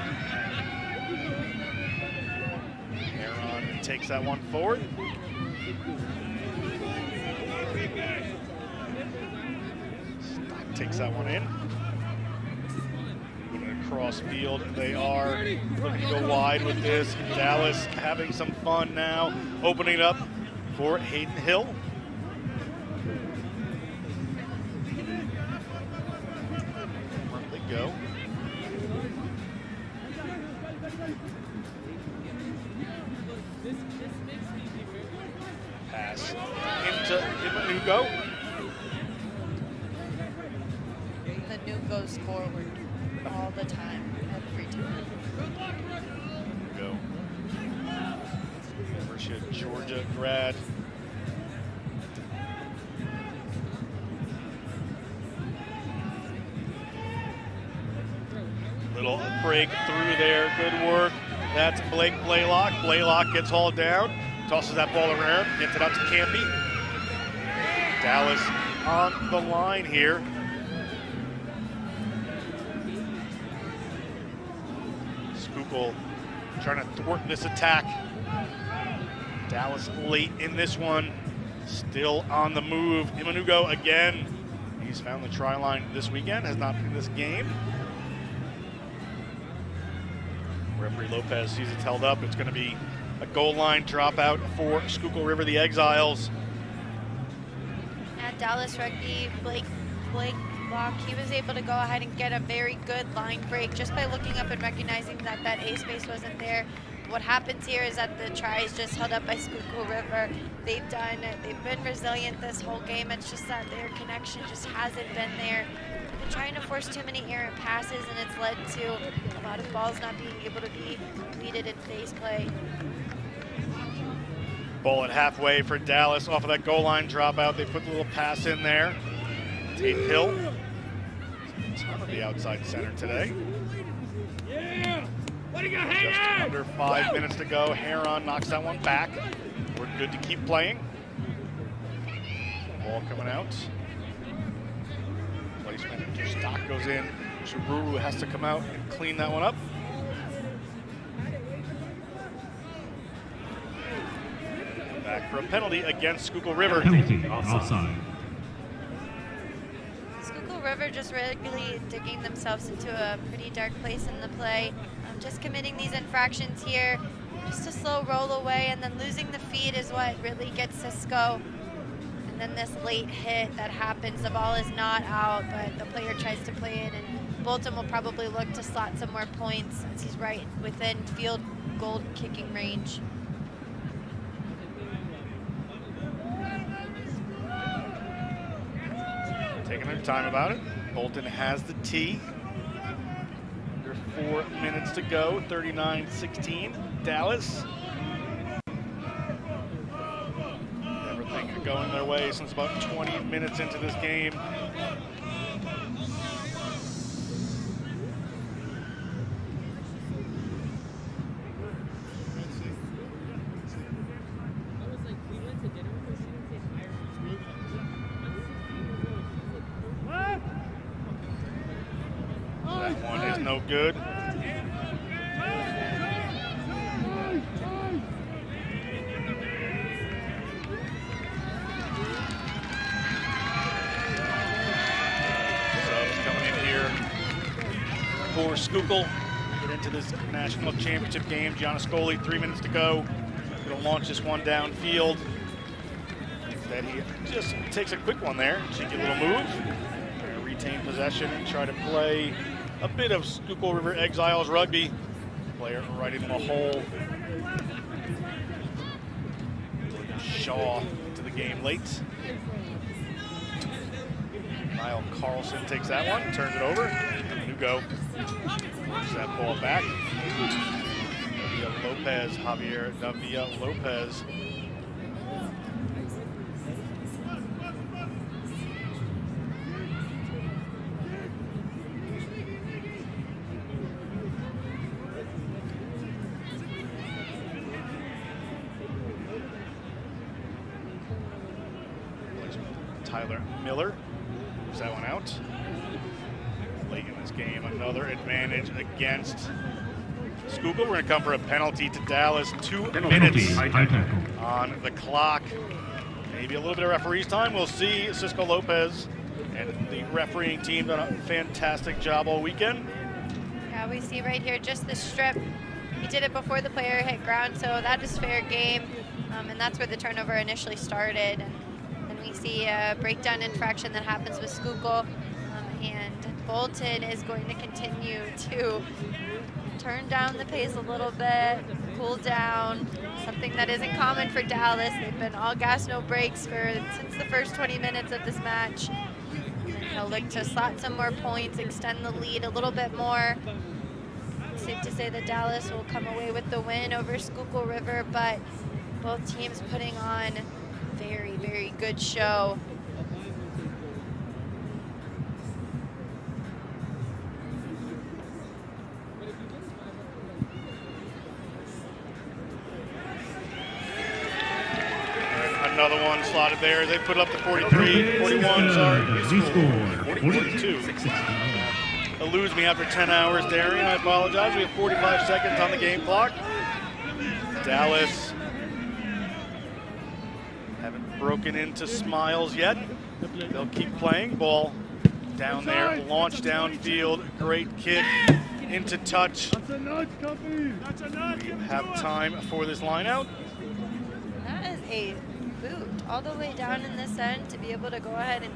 Aaron takes that one forward. Stock takes that one in. Across field, they are looking to go wide with this. Dallas having some fun now, opening it up for Hayden Hill. Where they go? Pass into Imanugo. The new goes forward all the time, every time. Go. University of Georgia grad. Little break through there, good work. That's Blake Blaylock. Blaylock gets hauled down, tosses that ball around, gets it out to Campy. Dallas on the line here. Schuykill trying to thwart this attack. Dallas late in this one, still on the move. Imanugo again. He's found the try line this weekend, has not been in this game. Referee Lopez sees it's held up. It's going to be a goal line dropout for Schuykill River, the Exiles. At Dallas Rugby, Blake Block, he was able to go ahead and get a very good line break just by looking up and recognizing that that A space wasn't there. What happens here is that the try is just held up by Schuykill River. They've been resilient this whole game. It's just that their connection just hasn't been there. They've been trying to force too many errant passes, and it's led to a lot of balls not being able to be completed in phase play. Ball at halfway for Dallas off of that goal line dropout. They put the little pass in there. Tate Hill. Ton of the outside center today. Yeah. Just under 5 minutes to go. Heron knocks that one back. We're good to keep playing. Ball coming out. Placement. Stock goes in. Giroux has to come out and clean that one up. Back for a penalty against Schuykill River. Penalty, offside. Schuykill River just really digging themselves into a pretty dark place in the play. Just committing these infractions here, just a slow roll away, and then losing the feed is what really gets Cisco. And then this late hit that happens, the ball is not out, but the player tries to play it, and Bolton will probably look to slot some more points since he's right within field goal kicking range. Taking their time about it. Bolton has the tee. 4 minutes to go, 39-16, Dallas. Everything going their way since about 20 minutes into this game. That one is no good. For Schuykill, get into this national championship game. Gianniscoli, 3 minutes to go. Going to launch this one downfield. Instead, he just takes a quick one there. Cheeky little move. Going to retain possession and try to play a bit of Schuykill River Exiles rugby. Player right into the hole. Shaw to the game late. Niall Carlson takes that one, turns it over. New go. Push that ball back. Javier Davia Lopez. Tyler Miller moves that one out. Late in this game, another advantage against Schuykill. We're going to come for a penalty to Dallas. 2 minutes on the clock. Maybe a little bit of referee's time. We'll see. Cisco Lopez and the refereeing team done a fantastic job all weekend. Yeah, we see right here just the strip. He did it before the player hit ground, so that is fair game. And that's where the turnover initially started. And we see a breakdown infraction that happens with Schuykill. And Bolton is going to continue to turn down the pace a little bit, cool down, something that isn't common for Dallas. They've been all gas, no brakes since the first 20 minutes of this match. And he'll look to slot some more points, extend the lead a little bit more. It's safe to say that Dallas will come away with the win over Schuykill River, but both teams putting on a very, very good show. Another one slotted there. They put up to 43, 41, sorry. He scored 42. Eludes me after 10 hours, Darian. I apologize. We have 45 seconds on the game clock. Dallas haven't broken into smiles yet. They'll keep playing. Ball down there, launch downfield. Great kick into touch. We have time for this line out. That is a boot all the way down in this end to be able to go ahead and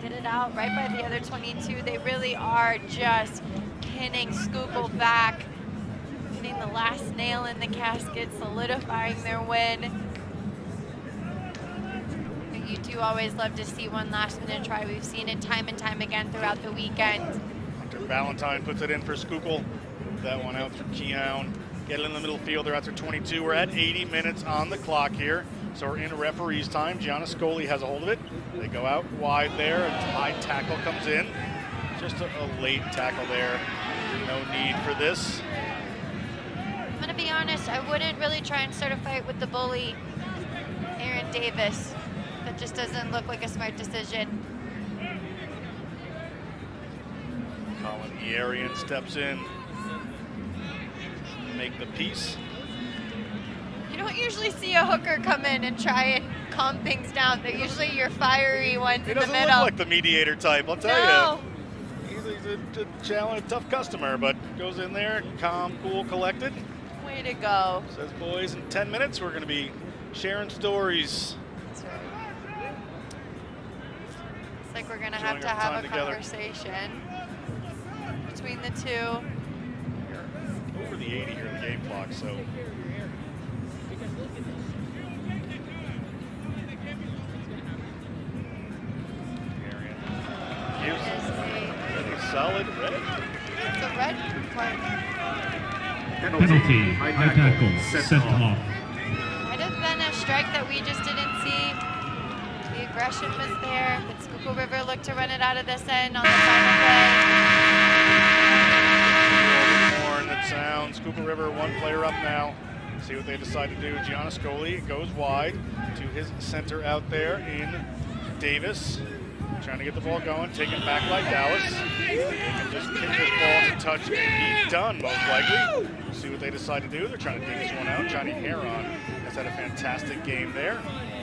get it out right by the other 22. They really are just pinning Schuykill back, putting the last nail in the casket, solidifying their win. But you do always love to see one last minute try. We've seen it time and time again throughout the weekend. Hunter Valentine puts it in for Schuykill. That one out through Keown. Get it in the middle field. They're out there 22. We're at 80 minutes on the clock here. So we're in referee's time. Gianna Scoli has a hold of it. They go out wide there. A high tackle comes in. Just a late tackle there. No need for this. I'm going to be honest, I wouldn't really try and start a fight with the bully, Aaron Davis. That just doesn't look like a smart decision. Colin Ierian steps in. Make the piece. You don't usually see a hooker come in and try and calm things down. They're usually your fiery ones in the middle. He doesn't look like the mediator type, I'll tell you. He's a challenge, a tough customer, but goes in there, calm, cool, collected. Way to go. Says, boys, in 10 minutes we're going to be sharing stories. That's right. It's like we're going to have a conversation between the two. We're over the 80 here in the game clock, so. Solid red. It's a red card. Penalty, high tackle, sent off. Might have been a strike that we just didn't see. The aggression was there, but Schuykill River looked to run it out of this end on the final play. Horn that sounds. Schuykill River, one player up now. See what they decide to do. Gianna Scoli goes wide to his center out there in Davis. Trying to get the ball going, taken back by Dallas. They can just kick this ball to touch and be done, most likely. We'll see what they decide to do. They're trying to dig this one out. Johnny Heron has had a fantastic game there.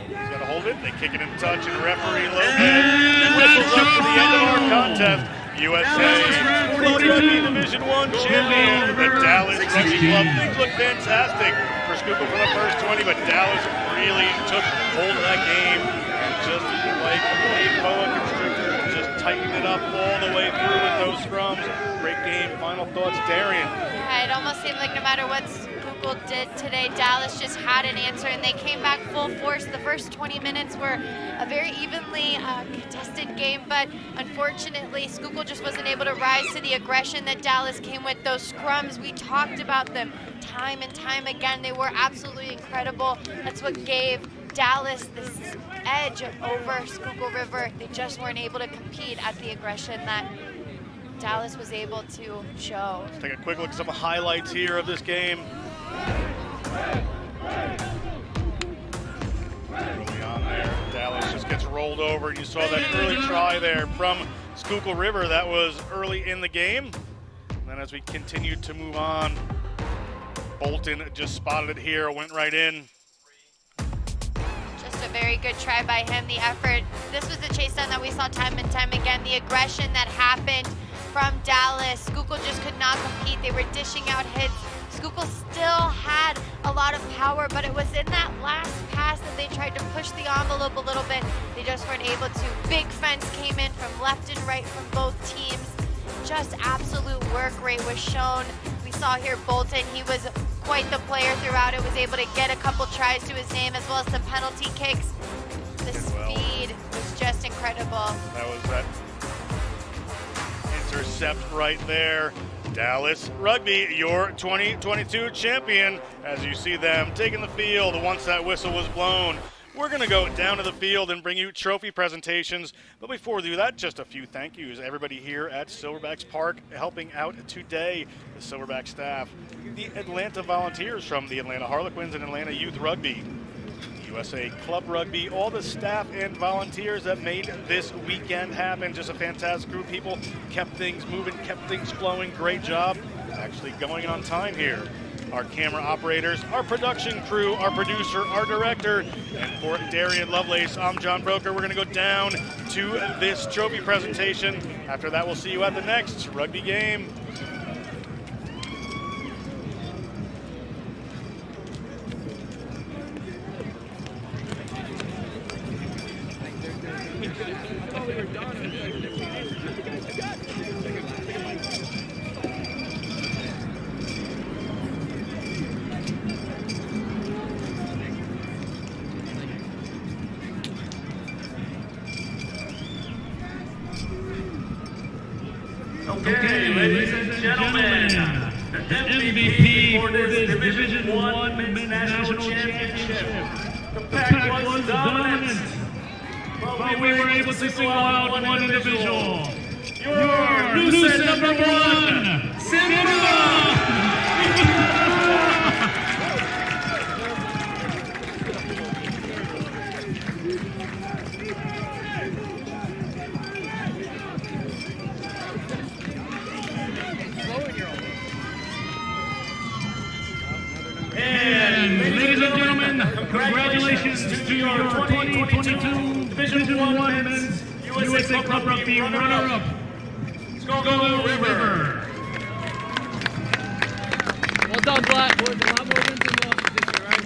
He's got to hold it. They kick it in touch, and referee Lopez whistles up to the end of our contest. USA Rugby Division I champion, the Dallas Rugby Club. Things look fantastic for Schuykill for the first 20, but Dallas really took hold of that game and just like a boa constrictor, just tightened it up all the way through with those scrums. Great game. Final thoughts, Darian. Yeah, it almost seemed like no matter what Schuykill did today, Dallas just had an answer, and they came back full force. The first 20 minutes were a very evenly contested game, but unfortunately, Schuykill just wasn't able to rise to the aggression that Dallas came with. Those scrums, we talked about them time and time again. They were absolutely incredible. That's what gave Dallas this edge over Schuykill River. They just weren't able to compete at the aggression that Dallas was able to show. Let's take a quick look at some highlights here of this game. Early on there, Dallas just just gets rolled over, and you saw that early try there from Schuykill River. That was early in the game. And then as we continued to move on, Bolton just spotted it here, went right in. Just a very good try by him. The effort, this was the chase down that we saw time and time again. The aggression that happened from Dallas. Schuykill just could not compete. They were dishing out hits. Schuykill still had a lot of power, but it was in that last pass that they tried to push the envelope a little bit. They just weren't able to. Big fence came in from left and right from both teams. Just absolute work rate was shown. We saw here Bolton, he was quite the player throughout it, was able to get a couple tries to his name as well as some penalty kicks. The speed was just incredible. That was that intercept right there. Dallas Rugby, your 2022 champion, as you see them taking the field once that whistle was blown. We're going to go down to the field and bring you trophy presentations. But before we do that, just a few thank yous. Everybody here at Silverbacks Park helping out today, the Silverback staff, the Atlanta Volunteers from the Atlanta Harlequins and Atlanta Youth Rugby, USA Club Rugby, all the staff and volunteers that made this weekend happen. Just a fantastic group of people, kept things moving, kept things flowing. Great job actually going on time here. Our camera operators, our production crew, our producer, our director, and for Darian Lovelace, I'm John Broker. We're gonna go down to this trophy presentation. After that, we'll see you at the next rugby game. Okay, ladies and gentlemen, the MVP for this Division 1 Men's National Championship. The pack was dominant, but we were able to single out one individual. Your new set number 1, Simba! And ladies and gentlemen, congratulations to your 2022 Division 1 Men's USA Club Rugby runner-up, Schuykill River. Well done, Black. A lot more wins than losses this year, right?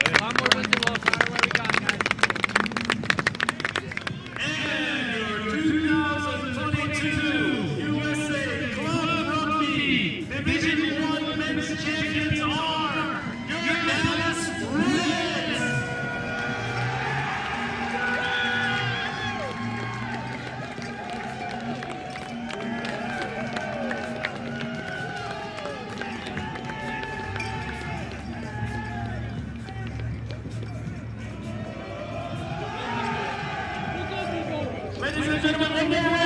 A lot more wins than losses. All right, we got, guys. And your 2022 USA Club Rugby Division 1 Men's Champions are your Dallas Reds. Ladies and gentlemen, one more